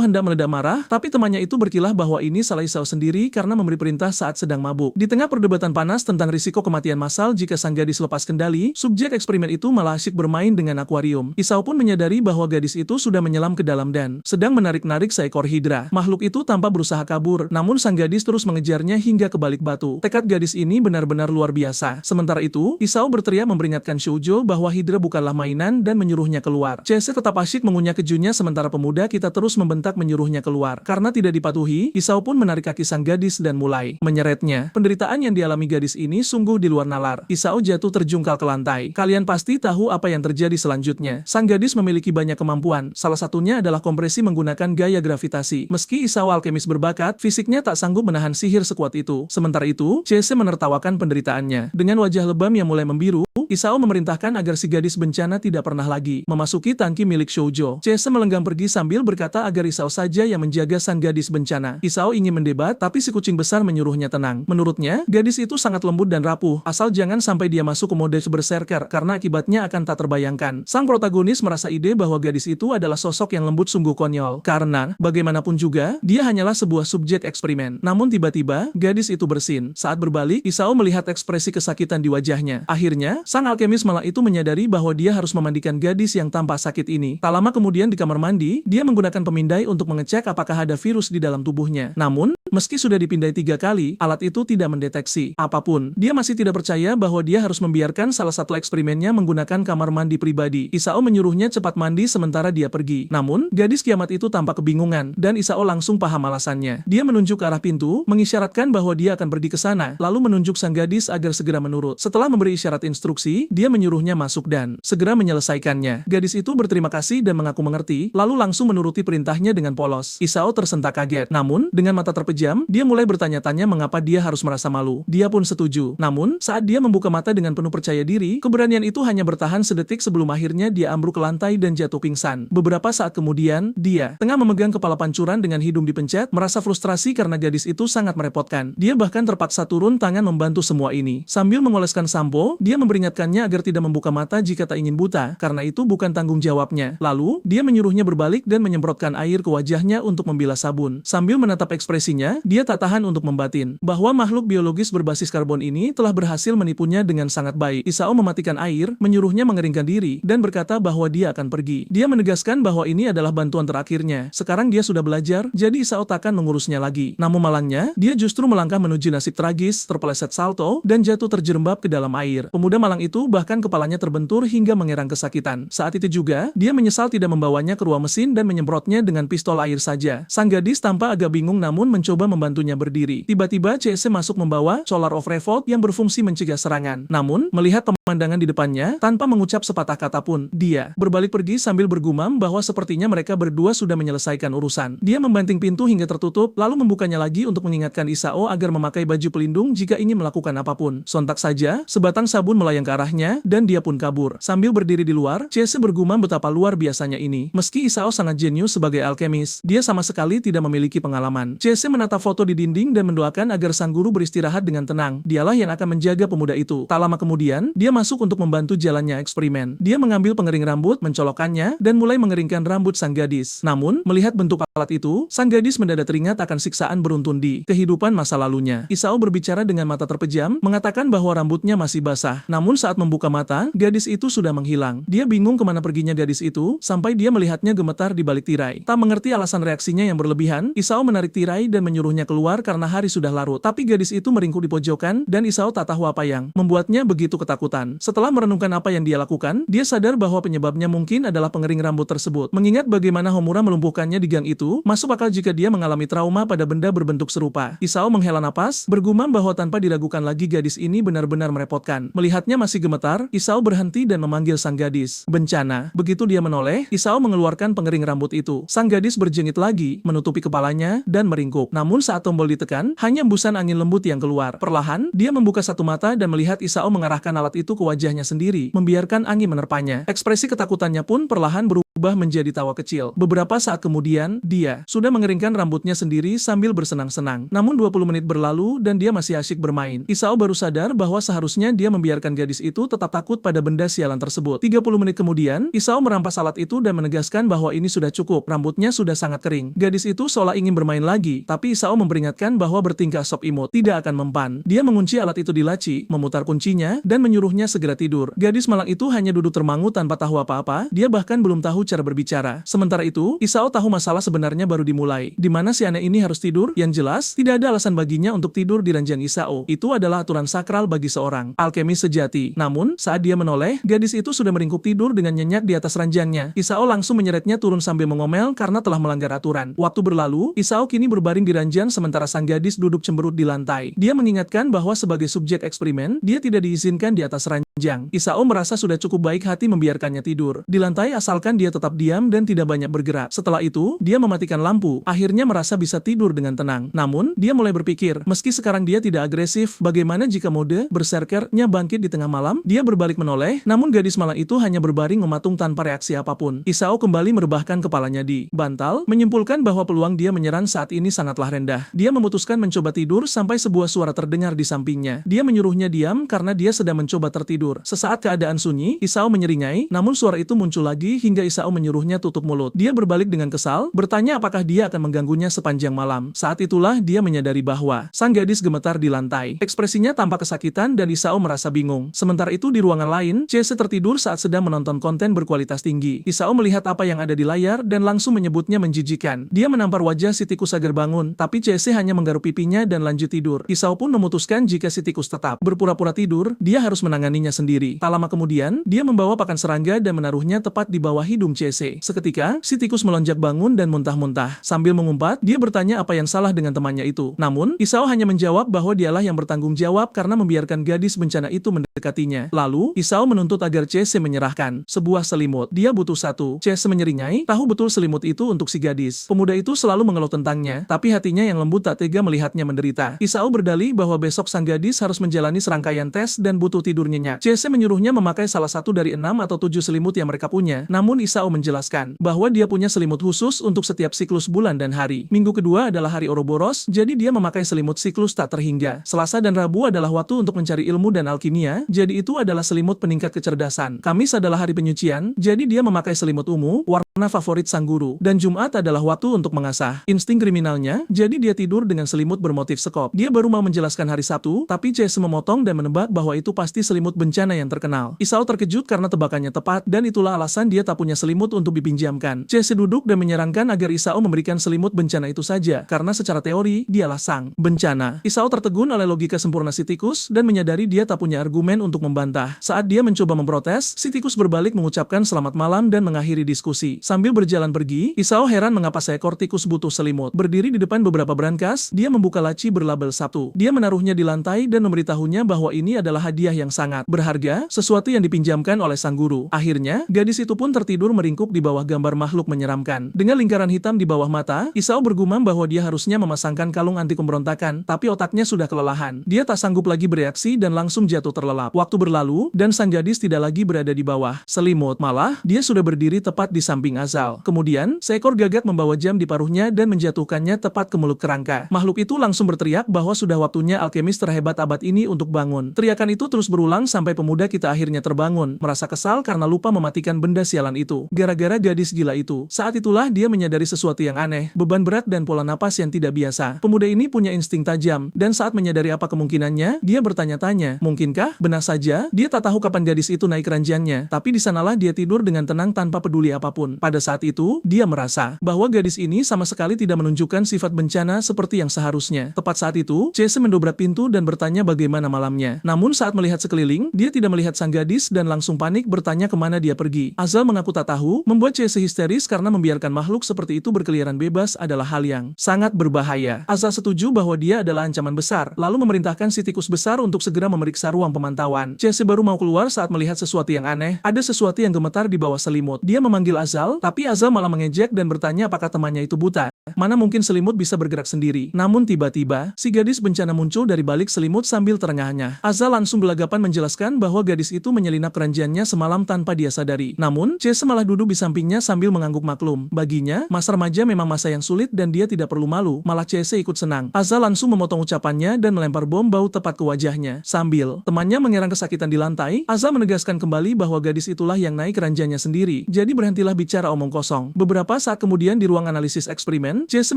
hendak meledak marah, tapi temannya itu berkilah bahwa ini salah Isao sendiri karena memberi perintah saat sedang mabuk. Di tengah perdebatan panas tentang risiko kematian massal jika sang gadis lepas kendali, subjek eksperimen itu malah asyik bermain dengan akuarium. Isao pun menyadari bahwa gadis itu sudah menyelam ke dalam dan sedang menarik-narik seekor hidra. Makhluk itu tampak berusaha kabur, namun sang gadis terus mengejarnya hingga ke balik batu. Tekad gadis ini benar-benar luar biasa. Sementara itu, Isao berteriak memperingatkan Shoujo bahwa hidra bukanlah mainan dan menyuruhnya keluar. Chase tetap asyik mengunyah kejunya sementara pemuda kita terus membentak menyuruhnya keluar. Karena tidak dipatuhi, Isao pun menarik kaki sang gadis dan mulai menyeretnya. Penderitaan yang dialami gadis ini sungguh di luar nalar. Isao jatuh terjungkal ke lantai. Kalian pasti tahu apa yang terjadi selanjutnya. Sang gadis memiliki banyak kemampuan. Salah satunya adalah kompresi menggunakan gaya gravitasi. Meski Isao alkemis berbakat, fisiknya tak sanggup menahan sihir sekuat itu. Sementara itu, Chase menertawakan penderitaannya. Dengan wajah lebam yang mulai membiru, Isao memerintahkan agar si gadis bencana tidak pernah lagi memasuki tangki milik Shoujo. Chase melenggang pergi sambil berkata agar Isao saja yang menjaga sang gadis bencana. Isao ingin mendebat, tapi si kucing besar menyuruhnya tenang. Menurutnya, gadis itu sangat lembut dan rapuh, asal jangan sampai dia masuk ke mode berserker, karena akibatnya akan tak terbayangkan. Sang protagonis merasa ide bahwa gadis itu adalah sosok yang lembut sungguh konyol, karena, bagaimanapun juga, dia hanyalah sebuah subjek eksperimen. Namun tiba-tiba, gadis itu bersin. Saat berbalik, Isao melihat ekspresi kesakitan di wajahnya. Akhirnya, sang alkemis malah itu menyadari bahwa dia harus memandikan gadis yang tampak sakit ini. Tak lama kemudian di kamar mandi, dia menggunakan pemindai untuk mengecek apakah ada virus di dalam tubuhnya. Namun, meski sudah dipindai 3 kali, alat itu tidak mendeteksi apapun. Dia masih tidak percaya bahwa dia harus membiarkan salah satu eksperimennya menggunakan kamar mandi pribadi. Isao menyuruhnya cepat mandi sementara dia pergi. Namun, gadis kiamat itu tampak kebingungan, dan Isao langsung paham alasannya. Dia menunjuk ke arah pintu, mengisyaratkan bahwa dia akan pergi ke sana, lalu menunjuk sang gadis agar segera menurut. Setelah memberi isyarat instruksi, dia menyuruhnya masuk dan segera menyelesaikannya. Gadis itu berterima kasih dan mengaku mengerti, lalu langsung menuruti perintahnya dengan polos. Isao tersentak kaget. Namun, dengan mata terpejam, dia mulai bertanya-tanya mengapa dia harus merasa malu. Dia pun setuju. Namun, saat dia membuka mata dengan penuh percaya diri, keberanian itu hanya bertahan sedetik sebelum akhirnya dia ambruk ke lantai dan jatuh pingsan. Beberapa saat kemudian, dia tengah memegang kepala pancuran dengan hidung dipencet, merasa frustrasi karena gadis itu sangat merepotkan. Dia bahkan terpaksa turun tangan membantu semua ini. Sambil mengoleskan sampo, dia memperingatkannya agar tidak membuka mata jika tak ingin buta, karena itu bukan tanggung jawabnya. Lalu, dia menyuruhnya berbalik dan menyemprotkan air ke wajahnya untuk membilas sabun. Sambil menatap ekspresinya, dia tak tahan untuk membatin bahwa makhluk biologis berbasis karbon ini telah berhasil menipunya dengan sangat baik. Isao mematikan air, menyuruhnya mengeringkan diri, dan berkata bahwa dia akan pergi. Dia menegaskan bahwa ini adalah bantuan terakhirnya. Sekarang dia sudah belajar, jadi Isao takkan mengurusnya lagi. Namun malangnya, dia justru melangkah menuju nasib tragis, terpeleset salto, dan jatuh terjerembab ke dalam air. Pemuda malang itu bahkan kepalanya terbentur hingga mengerang kesakitan. Saat itu juga, dia menyesal tidak membawanya ke ruang mesin dan menyemprotnya dengan pistol air saja. Sang gadis tampak agak bingung namun mencoba membantunya berdiri. Tiba-tiba CC masuk membawa Solar of Revolt yang berfungsi mencegah serangan. Namun, melihat pemandangan di depannya, tanpa mengucap sepatah kata pun, dia berbalik pergi sambil bergumam bahwa sepertinya mereka berdua sudah menyelesaikan urusan. Dia membanting pintu hingga tertutup, lalu membukanya lagi untuk mengingatkan Isao agar memakai baju pelindung jika ingin melakukan apapun. Sontak saja, sebatang sabun melayang ke arahnya, dan dia pun kabur. Sambil berdiri di luar, CC bergumam betapa luar biasanya ini. Meski Isao sangat jenius sebagai alkemis, dia sama sekali tidak memiliki pengalaman. CC menatap foto di dinding dan mendoakan agar sang guru beristirahat dengan tenang. Dialah yang akan menjaga pemuda itu. Tak lama kemudian, dia masuk untuk membantu jalannya eksperimen. Dia mengambil pengering rambut, mencolokkannya, dan mulai mengeringkan rambut sang gadis. Namun, melihat bentuk alat itu, sang gadis mendadak teringat akan siksaan beruntun di kehidupan masa lalunya. Isao berbicara dengan mata terpejam, mengatakan bahwa rambutnya masih basah. Namun saat membuka mata, gadis itu sudah menghilang. Dia bingung kemana perginya gadis itu, sampai dia melihatnya gemetar di balik tirai. Tak mengerti alasan reaksinya yang berlebihan, Isao menarik tirai dan menyuruhnya keluar karena hari sudah larut. Tapi gadis itu meringkuk di pojokan, dan Isao tak tahu apa yang membuatnya begitu ketakutan. Setelah merenungkan apa yang dia lakukan, dia sadar bahwa penyebabnya mungkin adalah pengering rambut tersebut. Mengingat bagaimana Homura melumpuhkannya di gang itu, masuk akal jika dia mengalami trauma pada benda berbentuk serupa. Isao menghela napas, bergumam bahwa tanpa diragukan lagi gadis ini benar-benar merepotkan. Melihatnya masih gemetar, Isao berhenti dan memanggil sang gadis. Bencana. Begitu dia menoleh, Isao mengeluarkan pengering rambut itu. Sang gadis berjengit lagi, menutupi kepalanya, dan meringkuk. Namun saat tombol ditekan, hanya embusan angin lembut yang keluar. Perlahan, dia membuka satu mata dan melihat Isao mengarahkan alat itu ke wajahnya sendiri, membiarkan angin menerpanya. Ekspresi ketakutannya pun perlahan berubah menjadi tawa kecil. Beberapa saat kemudian, dia sudah mengeringkan rambutnya sendiri sambil bersenang-senang. Namun 20 menit berlalu dan dia masih asyik bermain. Isao baru sadar bahwa seharusnya dia membiarkan gadis itu tetap takut pada benda sialan tersebut. 30 menit kemudian, Isao merampas alat itu dan menegaskan bahwa ini sudah cukup. Rambutnya sudah sangat kering. Gadis itu seolah ingin bermain lagi, tapi Isao memperingatkan bahwa bertingkah sop imut tidak akan mempan. Dia mengunci alat itu di laci, memutar kuncinya, dan menyuruhnya segera tidur. Gadis malang itu hanya duduk termangu tanpa tahu apa-apa, dia bahkan belum tahu cara berbicara. Sementara itu, Isao tahu masalah sebenarnya baru dimulai. Di mana si aneh ini harus tidur? Yang jelas, tidak ada alasan baginya untuk tidur di ranjang Isao. Itu adalah aturan sakral bagi seorang alkemis sejati. Namun, saat dia menoleh, gadis itu sudah meringkuk tidur dengan nyenyak di atas ranjangnya. Isao langsung menyeretnya turun sambil mengomel karena telah melanggar aturan. Waktu berlalu, Isao kini berbaring di ranjang sementara sang gadis duduk cemberut di lantai. Dia mengingatkan bahwa sebagai subjek eksperimen, dia tidak diizinkan di atas ranjang. Isao merasa sudah cukup baik hati membiarkannya tidur di lantai asalkan dia tetap diam dan tidak banyak bergerak. Setelah itu, dia mematikan lampu. Akhirnya merasa bisa tidur dengan tenang. Namun, dia mulai berpikir, meski sekarang dia tidak agresif, bagaimana jika mode berserkernya bangkit di tengah malam? Dia berbalik menoleh, namun gadis malang itu hanya berbaring mematung tanpa reaksi apapun. Isao kembali merebahkan kepalanya di bantal, menyimpulkan bahwa peluang dia menyerang saat ini sangatlah rendah. Dia memutuskan mencoba tidur sampai sebuah suara terdengar di sampingnya. Dia menyuruhnya diam karena dia sedang mencoba tertidur. Sesaat keadaan sunyi, Isao menyeringai, namun suara itu muncul lagi hingga Isao menyuruhnya tutup mulut. Dia berbalik dengan kesal, bertanya apakah dia akan mengganggunya sepanjang malam. Saat itulah dia menyadari bahwa sang gadis gemetar di lantai. Ekspresinya tampak kesakitan dan Isao merasa bingung. Sementara itu di ruangan lain, CC tertidur saat sedang menonton konten berkualitas tinggi. Isao melihat apa yang ada di layar dan langsung menyebutnya menjijikan. Dia menampar wajah si tikus agar bangun, tapi CC hanya menggaruk pipinya dan lanjut tidur. Isao pun memutuskan jika si tikus tetap berpura-pura tidur, dia harus menanganinya sendiri. Tak lama kemudian, dia membawa pakan serangga dan menaruhnya tepat di bawah hidung CC. Seketika, si tikus melonjak bangun dan muntah-muntah. Sambil mengumpat, dia bertanya apa yang salah dengan temannya itu. Namun, Isao hanya menjawab bahwa dialah yang bertanggung jawab karena membiarkan gadis bencana itu mendekatinya. Lalu, Isao menuntut agar CC menyerahkan sebuah selimut. Dia butuh satu. CC menyeringai, tahu betul selimut itu untuk si gadis. Pemuda itu selalu mengeluh tentangnya, tapi hatinya yang lembut tak tega melihatnya menderita. Isao berdalih bahwa besok sang gadis harus menjalani serangkaian tes dan butuh tidur nyenyak. CC menyuruhnya memakai salah satu dari 6 atau 7 selimut yang mereka punya. Namun Isao menjelaskan bahwa dia punya selimut khusus untuk setiap siklus bulan dan hari. Minggu kedua adalah hari Ouroboros, jadi dia memakai selimut siklus tak terhingga. Selasa dan Rabu adalah waktu untuk mencari ilmu dan alkimia, jadi itu adalah selimut peningkat kecerdasan. Kamis adalah hari penyucian, jadi dia memakai selimut ungu, warna favorit sang guru. Dan Jumat adalah waktu untuk mengasah insting kriminalnya, jadi dia tidur dengan selimut bermotif sekop. Dia baru mau menjelaskan hari Sabtu, tapi CC memotong dan menebak bahwa itu pasti selimut bencana yang terkenal. Isao terkejut karena tebakannya tepat, dan itulah alasan dia tak punya selimut untuk dipinjamkan. CC duduk dan menyarankan agar Isao memberikan selimut bencana itu saja, karena secara teori, dialah sang bencana. Isao tertegun oleh logika sempurna si tikus, dan menyadari dia tak punya argumen bermain untuk membantah. Saat dia mencoba memprotes, si tikus berbalik mengucapkan selamat malam dan mengakhiri diskusi. Sambil berjalan pergi, Isao heran mengapa seekor tikus butuh selimut. Berdiri di depan beberapa brankas, dia membuka laci berlabel Sabtu. Dia menaruhnya di lantai dan memberitahunya bahwa ini adalah hadiah yang sangat berharga, sesuatu yang dipinjamkan oleh sang guru. Akhirnya, gadis itu pun tertidur meringkuk di bawah gambar makhluk menyeramkan. Dengan lingkaran hitam di bawah mata, Isao bergumam bahwa dia harusnya memasangkan kalung anti pemberontakan, tapi otaknya sudah kelelahan. Dia tak sanggup lagi bereaksi dan langsung jatuh terlelap. Waktu berlalu, dan sang gadis tidak lagi berada di bawah selimut. Malah, dia sudah berdiri tepat di samping Azal. Kemudian, seekor gagak membawa jam di paruhnya dan menjatuhkannya tepat ke mulut kerangka. Makhluk itu langsung berteriak bahwa sudah waktunya alkemis terhebat abad ini untuk bangun. Teriakan itu terus berulang sampai pemuda kita akhirnya terbangun, merasa kesal karena lupa mematikan benda sialan itu. Gara-gara gadis gila itu. Saat itulah dia menyadari sesuatu yang aneh, beban berat dan pola napas yang tidak biasa. Pemuda ini punya insting tajam, dan saat menyadari apa kemungkinannya, dia bertanya-tanya, mungkinkah? Benar saja, dia tak tahu kapan gadis itu naik ranjangnya, tapi di sanalah dia tidur dengan tenang tanpa peduli apapun. Pada saat itu, dia merasa bahwa gadis ini sama sekali tidak menunjukkan sifat bencana seperti yang seharusnya. Tepat saat itu, Chase mendobrak pintu dan bertanya bagaimana malamnya. Namun saat melihat sekeliling, dia tidak melihat sang gadis dan langsung panik bertanya kemana dia pergi. Azal mengaku tak tahu, membuat Chase histeris karena membiarkan makhluk seperti itu berkeliaran bebas adalah hal yang sangat berbahaya. Azal setuju bahwa dia adalah ancaman besar, lalu memerintahkan si tikus besar untuk segera memeriksa ruang pemantauan. Chase baru mau keluar saat melihat sesuatu yang aneh. Ada sesuatu yang gemetar di bawah selimut. Dia memanggil Azal, tapi Azal malah mengejek dan bertanya apakah temannya itu buta. Mana mungkin selimut bisa bergerak sendiri. Namun tiba-tiba, si gadis bencana muncul dari balik selimut sambil terengah-engah. Azal langsung belagapan menjelaskan bahwa gadis itu menyelinap keranjangnya semalam tanpa dia sadari. Namun, Chase malah duduk di sampingnya sambil mengangguk maklum. Baginya, masa remaja memang masa yang sulit dan dia tidak perlu malu. Malah Chase ikut senang. Azal langsung memotong ucapannya dan melempar bom bau tepat ke wajahnya. Sambil temannya mengerang kesakitan di lantai, Azal menegaskan kembali bahwa gadis itulah yang naik keranjangnya sendiri. Jadi berhentilah bicara omong kosong. Beberapa saat kemudian di ruang analisis eksperimen, Chase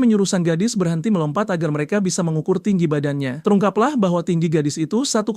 menyuruh sang gadis berhenti melompat agar mereka bisa mengukur tinggi badannya. Terungkaplah bahwa tinggi gadis itu 1,71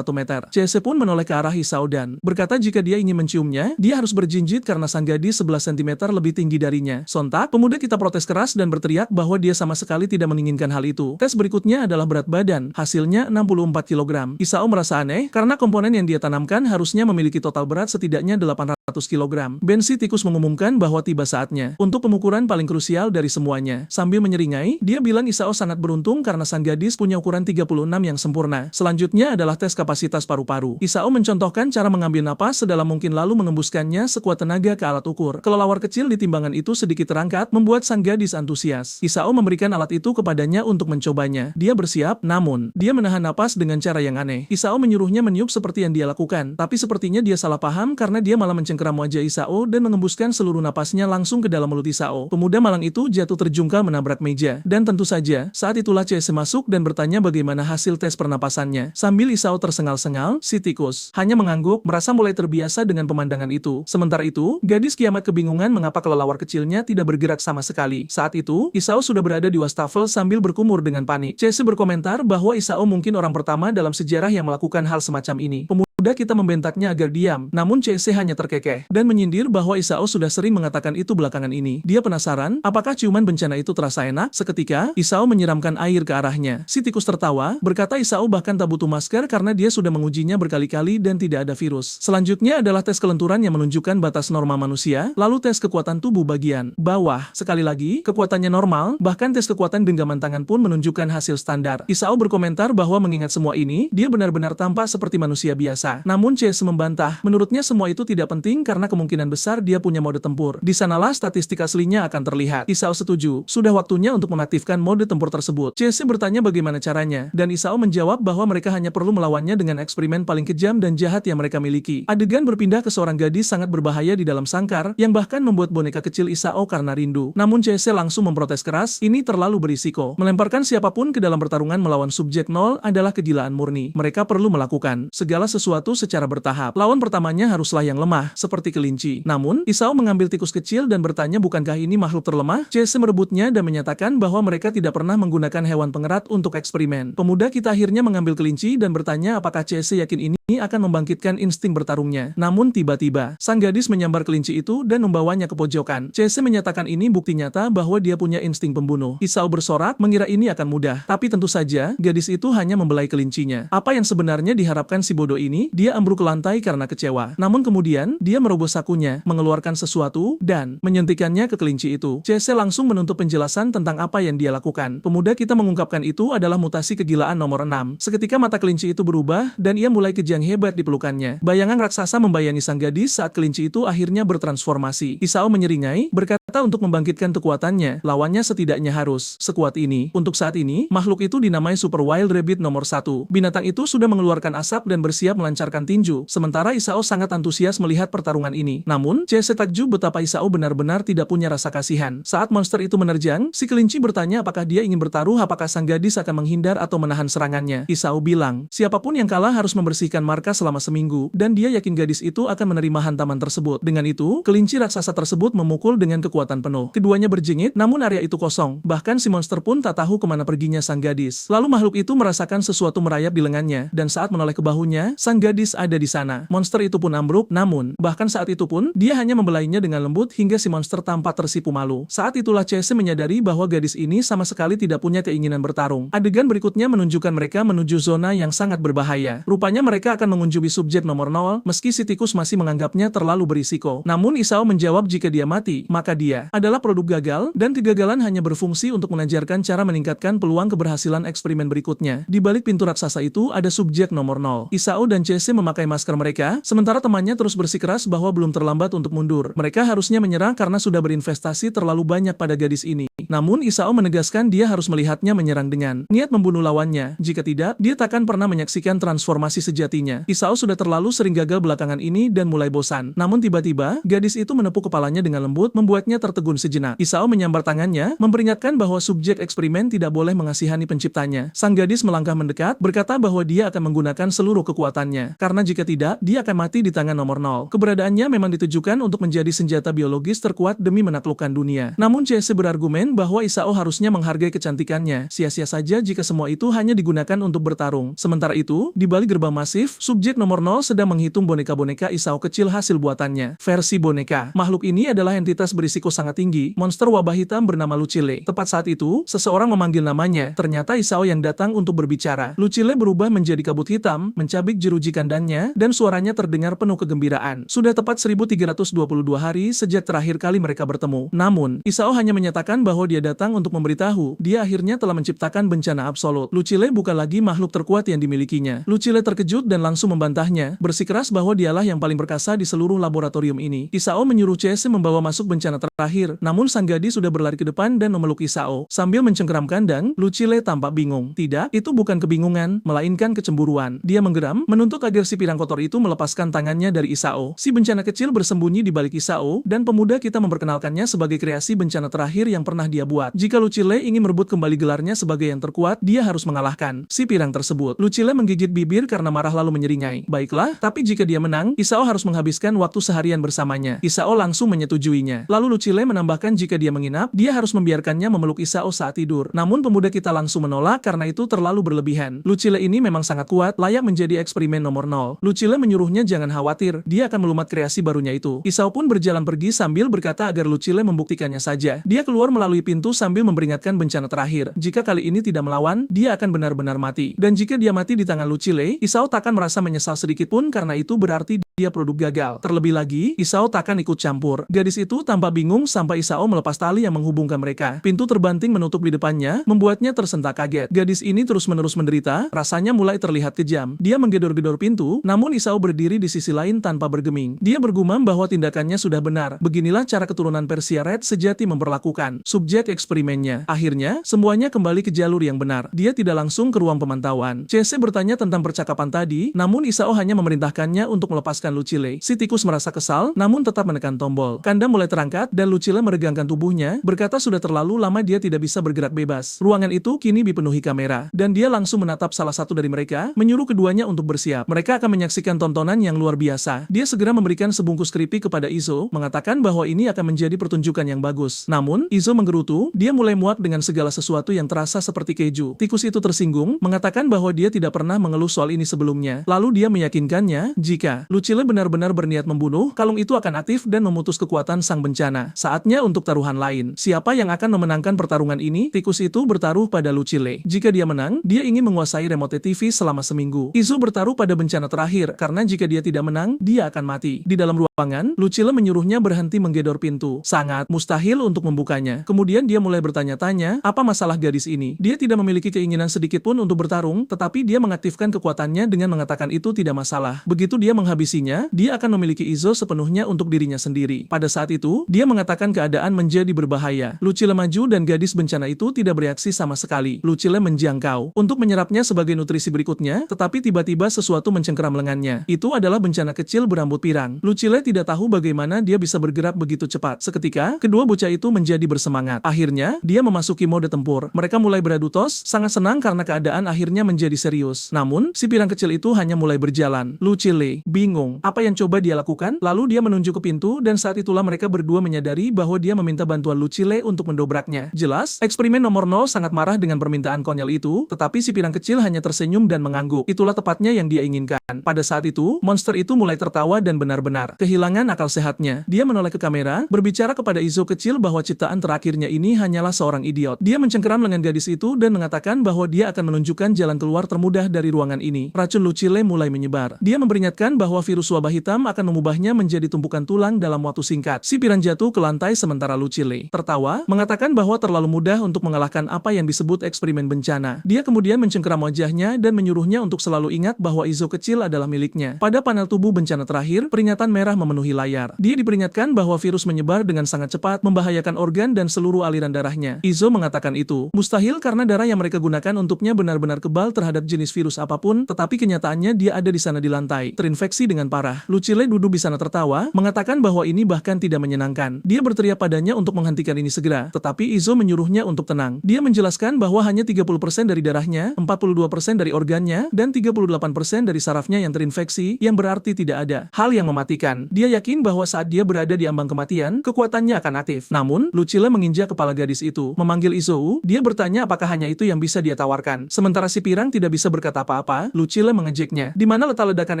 meter. Chase pun menoleh ke arah Isao dan berkata jika dia ingin menciumnya, dia harus berjinjit karena sang gadis 11 cm lebih tinggi darinya. Sontak, pemuda kita protes keras dan berteriak bahwa dia sama sekali tidak menginginkan hal itu. Tes berikutnya adalah berat badan, hasilnya 64 kg. Isao merasa aneh karena komponen yang dia tanamkan harusnya memiliki total berat setidaknya 800 kg. Bensi tikus mengumumkan bahwa tiba saatnya untuk pengukuran paling krusial dari semuanya. Sambil menyeringai, dia bilang Isao sangat beruntung karena sang gadis punya ukuran 36 yang sempurna. Selanjutnya adalah tes kapasitas paru-paru. Isao mencontohkan cara mengambil napas sedalam mungkin lalu mengembuskannya sekuat tenaga ke alat ukur. Kelelawar kecil di timbangan itu sedikit terangkat, membuat sang gadis antusias. Isao memberikan alat itu kepadanya untuk mencobanya. Dia bersiap, namun dia menahan napas dengan cara yang aneh. Isao menyuruhnya meniup seperti yang dia lakukan, tapi sepertinya dia salah paham karena dia malah mencengkeram wajah Isao dan mengembuskan seluruh napasnya langsung ke dalam mulut Isao. Pemuda malang itu jatuh terjungkal menabrak meja. Dan tentu saja, saat itulah Chase masuk dan bertanya bagaimana hasil tes pernapasannya. Sambil Isao tersengal-sengal, si tikus hanya mengangguk, merasa mulai terbiasa dengan pemandangan itu. Sementara itu, gadis kiamat kebingungan mengapa kelelawar kecilnya tidak bergerak sama sekali. Saat itu, Isao sudah berada di wastafel sambil berkumur dengan panik. Chase berkomentar bahwa Isao mungkin orang pertama dalam sejarah yang melakukan hal semacam ini. Pemuda kita membentaknya agar diam, namun Chase hanya terkekeh dan menyindir bahwa Isao sudah sering mengatakan itu belakangan ini. Dia penasaran, apakah ciuman bencana itu terasa enak? Seketika, Isao menyiramkan air ke arahnya. Si tikus tertawa, berkata Isao bahkan tak butuh masker karena dia sudah mengujinya berkali-kali dan tidak ada virus. Selanjutnya adalah tes kelenturan yang menunjukkan batas norma manusia, lalu tes kekuatan tubuh bagian bawah. Sekali lagi, kekuatannya normal, bahkan tes kekuatan genggaman tangan pun menunjukkan hasil standar. Isao berkomentar bahwa mengingat semua ini, dia benar-benar tampak seperti manusia biasa. Namun Chase membantah, menurutnya semua itu tidak penting karena kemungkinan besar dia punya mode tempur. Di sanalah statistik aslinya akan terlihat. Isao setuju, sudah waktunya untuk mengaktifkan mode tempur tersebut. Chase bertanya bagaimana caranya, dan Isao menjawab bahwa mereka hanya perlu melawannya dengan eksperimen paling kejam dan jahat yang mereka miliki. Adegan berpindah ke seorang gadis sangat berbahaya di dalam sangkar, yang bahkan membuat boneka kecil Isao karena rindu. Namun Chase langsung memprotes keras, ini terlalu berisiko. Melemparkan siapapun ke dalam pertarungan melawan subjek nol adalah kegilaan murni. Mereka perlu melakukan segala sesuatu secara bertahap. Lawan pertamanya haruslah yang lemah, seperti kelinci. Namun, Isao mengambil tikus kecil dan bertanya bukankah ini makhluk terlemah? Chase merebutnya dan menyatakan bahwa mereka tidak pernah menggunakan hewan pengerat untuk eksperimen. Pemuda kita akhirnya mengambil kelinci dan bertanya apakah Chase yakin ini akan membangkitkan insting bertarungnya. Namun tiba-tiba, sang gadis menyambar kelinci itu dan membawanya ke pojokan. Chase menyatakan ini bukti nyata bahwa dia punya insting pembunuh. Isao bersorak, mengira ini akan mudah. Tapi tentu saja, gadis itu hanya membelai kelincinya. Apa yang sebenarnya diharapkan mengharapkan si bodoh ini, dia ambruk ke lantai karena kecewa. Namun kemudian, dia merobos sakunya, mengeluarkan sesuatu, dan menyuntikkannya ke kelinci itu. CC langsung menuntut penjelasan tentang apa yang dia lakukan. Pemuda kita mengungkapkan itu adalah mutasi kegilaan nomor 6. Seketika mata kelinci itu berubah, dan ia mulai kejang hebat di pelukannya. Bayangan raksasa membayangi sang gadis saat kelinci itu akhirnya bertransformasi. Isao menyeringai, berkata untuk membangkitkan kekuatannya, lawannya setidaknya harus sekuat ini. Untuk saat ini, makhluk itu dinamai Super Wild Rabbit nomor 1. Binatang itu sudah mengeluarkan asap dan bersiap melancarkan tinju, sementara Isao sangat antusias melihat pertarungan ini. Namun, CC takjub betapa Isao benar-benar tidak punya rasa kasihan. Saat monster itu menerjang, si kelinci bertanya apakah dia ingin bertaruh, apakah sang gadis akan menghindar atau menahan serangannya. Isao bilang, siapapun yang kalah harus membersihkan markas selama seminggu, dan dia yakin gadis itu akan menerima hantaman tersebut. Dengan itu, kelinci raksasa tersebut memukul dengan kekuatan penuh. Keduanya berjengit, namun area itu kosong. Bahkan si monster pun tak tahu kemana perginya sang gadis. Lalu makhluk itu merasakan sesuatu merayap di lengannya, dan saat menoleh ke bahunya, sang gadis ada di sana. Monster itu pun ambruk, namun, bahkan saat itu pun, dia hanya membelainya dengan lembut hingga si monster tampak tersipu malu. Saat itulah CC menyadari bahwa gadis ini sama sekali tidak punya keinginan bertarung. Adegan berikutnya menunjukkan mereka menuju zona yang sangat berbahaya. Rupanya mereka akan mengunjungi subjek nomor 0, meski si tikus masih menganggapnya terlalu berisiko. Namun Isao menjawab jika dia mati, maka dia adalah produk gagal, dan kegagalan hanya berfungsi untuk mengajarkan cara meningkatkan peluang keberhasilan eksperimen berikutnya. Di balik pintu raksasa itu ada subjek nomor 0. Isao dan CC memakai masker mereka, sementara temannya terus bersikeras bahwa belum terlambat untuk mundur. Mereka harusnya menyerah karena sudah berinvestasi terlalu banyak pada gadis ini. Namun Isao menegaskan dia harus melihatnya menyerang dengan niat membunuh lawannya. Jika tidak, dia takkan pernah menyaksikan transformasi sejatinya. Isao sudah terlalu sering gagal belakangan ini dan mulai bosan. Namun tiba-tiba, gadis itu menepuk kepalanya dengan lembut, membuatnya tertegun sejenak. Isao menyambar tangannya, memperingatkan bahwa subjek eksperimen tidak boleh mengasihani penciptanya. Sang gadis melangkah mendekat, berkata bahwa dia akan menggunakan seluruh kekuatannya. Karena jika tidak, dia akan mati di tangan nomor 0. Keberadaannya memang ditujukan untuk menjadi senjata biologis terkuat demi menaklukkan dunia. Namun CC berargumen bahwa Isao harusnya menghargai kecantikannya. Sia-sia saja jika semua itu hanya digunakan untuk bertarung. Sementara itu, di balik gerbang masif, subjek nomor 0 sedang menghitung boneka-boneka Isao kecil hasil buatannya. Versi boneka. Makhluk ini adalah entitas berisiko sangat tinggi, monster wabah hitam bernama Lucille. Tepat saat itu, seseorang memanggil namanya. Ternyata Isao yang datang untuk berbicara. Lucille berubah menjadi kabut hitam, mencabik jeruji kandangnya, dan suaranya terdengar penuh kegembiraan. Sudah tepat 1322 hari sejak terakhir kali mereka bertemu. Namun, Isao hanya menyatakan bahwa dia datang untuk memberitahu, dia akhirnya telah menciptakan bencana absolut. Lucille bukan lagi makhluk terkuat yang dimilikinya. Lucille terkejut dan langsung membantahnya, bersikeras bahwa dialah yang paling perkasa di seluruh laboratorium ini. Isao menyuruh CC membawa masuk bencana terakhir, namun sang gadis sudah berlari ke depan dan memeluk Isao. Sambil mencengkeram kandang, Lucille tampak bingung. Tidak, itu bukan kebingungan, melainkan kecemburuan. Dia menggeram, menuntut agar si pirang kotor itu melepaskan tangannya dari Isao. Si bencana kecil bersembunyi di balik Isao, dan pemuda kita memperkenalkannya sebagai kreasi bencana terakhir yang pernah dia buat. Jika Lucille ingin merebut kembali gelarnya sebagai yang terkuat, dia harus mengalahkan si pirang tersebut. Lucille menggigit bibir karena marah lalu menyeringai. Baiklah, tapi jika dia menang, Isao harus menghabiskan waktu seharian bersamanya. Isao langsung menyetujuinya. Lalu Lucille menambahkan jika dia menginap, dia harus membiarkannya memeluk Isao saat tidur. Namun pemuda kita langsung menolak karena itu terlalu berlebihan. Lucille ini memang sangat kuat, layak menjadi eksperimen nomor 0. Lucille menyuruhnya jangan khawatir, dia akan melumat kreasi barunya itu. Isao pun berjalan pergi sambil berkata agar Lucille membuktikannya saja. Dia keluar melalui pintu sambil memperingatkan bencana terakhir. Jika kali ini tidak melawan, dia akan benar-benar mati. Dan jika dia mati di tangan Lucille, Isao takkan merasa menyesal sedikit pun karena itu berarti dia produk gagal. Terlebih lagi, Isao takkan ikut campur. Gadis itu tampak bingung sampai Isao melepas tali yang menghubungkan mereka. Pintu terbanting menutup di depannya, membuatnya tersentak kaget. Gadis ini terus-menerus menderita, rasanya mulai terlihat kejam. Dia menggedor-gedor pintu, namun Isao berdiri di sisi lain tanpa bergeming. Dia bergumam bahwa tindakannya sudah benar. Beginilah cara keturunan Persia Red sejati memperlakukan subjek eksperimennya. Akhirnya, semuanya kembali ke jalur yang benar. Dia tidak langsung ke ruang pemantauan. CC bertanya tentang percakapan tadi, namun Isao hanya memerintahkannya untuk melepaskan Lucille. Si tikus merasa kesal, namun tetap menekan tombol. Kandang mulai terangkat, dan Lucille meregangkan tubuhnya, berkata sudah terlalu lama dia tidak bisa bergerak bebas. Ruangan itu kini dipenuhi kamera, dan dia langsung menatap salah satu dari mereka, menyuruh keduanya untuk bersiap. Mereka akan menyaksikan tontonan yang luar biasa. Dia segera memberikan sebungkus keripik kepada Izo, mengatakan bahwa ini akan menjadi pertunjukan yang bagus. Namun, Izo menggerutu, dia mulai muak dengan segala sesuatu yang terasa seperti keju. Tikus itu tersinggung, mengatakan bahwa dia tidak pernah mengeluh soal ini sebelumnya. Lalu dia meyakinkannya, jika Lucille Lucille benar-benar berniat membunuh, kalung itu akan aktif dan memutus kekuatan sang bencana. Saatnya untuk taruhan lain. Siapa yang akan memenangkan pertarungan ini? Tikus itu bertaruh pada Lucille. Jika dia menang, dia ingin menguasai remote TV selama seminggu. Izo bertaruh pada bencana terakhir, karena jika dia tidak menang, dia akan mati. Di dalam ruangan, Lucille menyuruhnya berhenti menggedor pintu. Sangat mustahil untuk membukanya. Kemudian dia mulai bertanya-tanya, apa masalah gadis ini? Dia tidak memiliki keinginan sedikit pun untuk bertarung, tetapi dia mengaktifkan kekuatannya dengan mengatakan itu tidak masalah. Begitu dia menghabisinya, dia akan memiliki Izo sepenuhnya untuk dirinya sendiri. Pada saat itu, dia mengatakan keadaan menjadi berbahaya. Lucille maju dan gadis bencana itu tidak bereaksi sama sekali. Lucille menjangkau untuk menyerapnya sebagai nutrisi berikutnya, tetapi tiba-tiba sesuatu mencengkeram lengannya. Itu adalah bencana kecil berambut pirang. Lucille tidak tahu bagaimana dia bisa bergerak begitu cepat. Seketika, kedua bocah itu menjadi bersemangat. Akhirnya, dia memasuki mode tempur. Mereka mulai beradu tos, sangat senang karena keadaan akhirnya menjadi serius. Namun, si pirang kecil itu hanya mulai berjalan. Lucille bingung apa yang coba dia lakukan, lalu dia menunjuk ke pintu dan saat itulah mereka berdua menyadari bahwa dia meminta bantuan Lucille untuk mendobraknya. Jelas, eksperimen nomor 0 sangat marah dengan permintaan konyol itu, tetapi si pirang kecil hanya tersenyum dan mengangguk. Itulah tepatnya yang dia inginkan. Pada saat itu, monster itu mulai tertawa dan benar-benar kehilangan akal sehatnya. Dia menoleh ke kamera, berbicara kepada Izo kecil bahwa ciptaan terakhirnya ini hanyalah seorang idiot. Dia mencengkeram lengan gadis itu dan mengatakan bahwa dia akan menunjukkan jalan keluar termudah dari ruangan ini. Racun Lucille mulai menyebar. Dia memperingatkan bahwa virus wabah hitam akan mengubahnya menjadi tumpukan tulang dalam waktu singkat. Si pirang jatuh ke lantai sementara Lucille tertawa, mengatakan bahwa terlalu mudah untuk mengalahkan apa yang disebut eksperimen bencana. Dia kemudian mencengkeram wajahnya dan menyuruhnya untuk selalu ingat bahwa Izo kecil adalah miliknya. Pada panel tubuh bencana terakhir, peringatan merah memenuhi layar. Dia diperingatkan bahwa virus menyebar dengan sangat cepat, membahayakan organ dan seluruh aliran darahnya. Izo mengatakan itu mustahil karena darah yang mereka gunakan untuknya benar-benar kebal terhadap jenis virus apapun, tetapi kenyataannya dia ada di sana di lantai, terinfeksi dengan parah. Lucille duduk di sana tertawa, mengatakan bahwa ini bahkan tidak menyenangkan. Dia berteriak padanya untuk menghentikan ini segera, tetapi Izo menyuruhnya untuk tenang. Dia menjelaskan bahwa hanya 30% dari darahnya, 42% dari organnya, dan 38% dari sarafnya yang terinfeksi, yang berarti tidak ada hal yang mematikan. Dia yakin bahwa saat dia berada di ambang kematian, kekuatannya akan aktif. Namun, Lucille menginjak kepala gadis itu. Memanggil Izo, dia bertanya apakah hanya itu yang bisa dia tawarkan. Sementara si pirang tidak bisa berkata apa-apa, Lucille mengejeknya. Di mana letak ledakan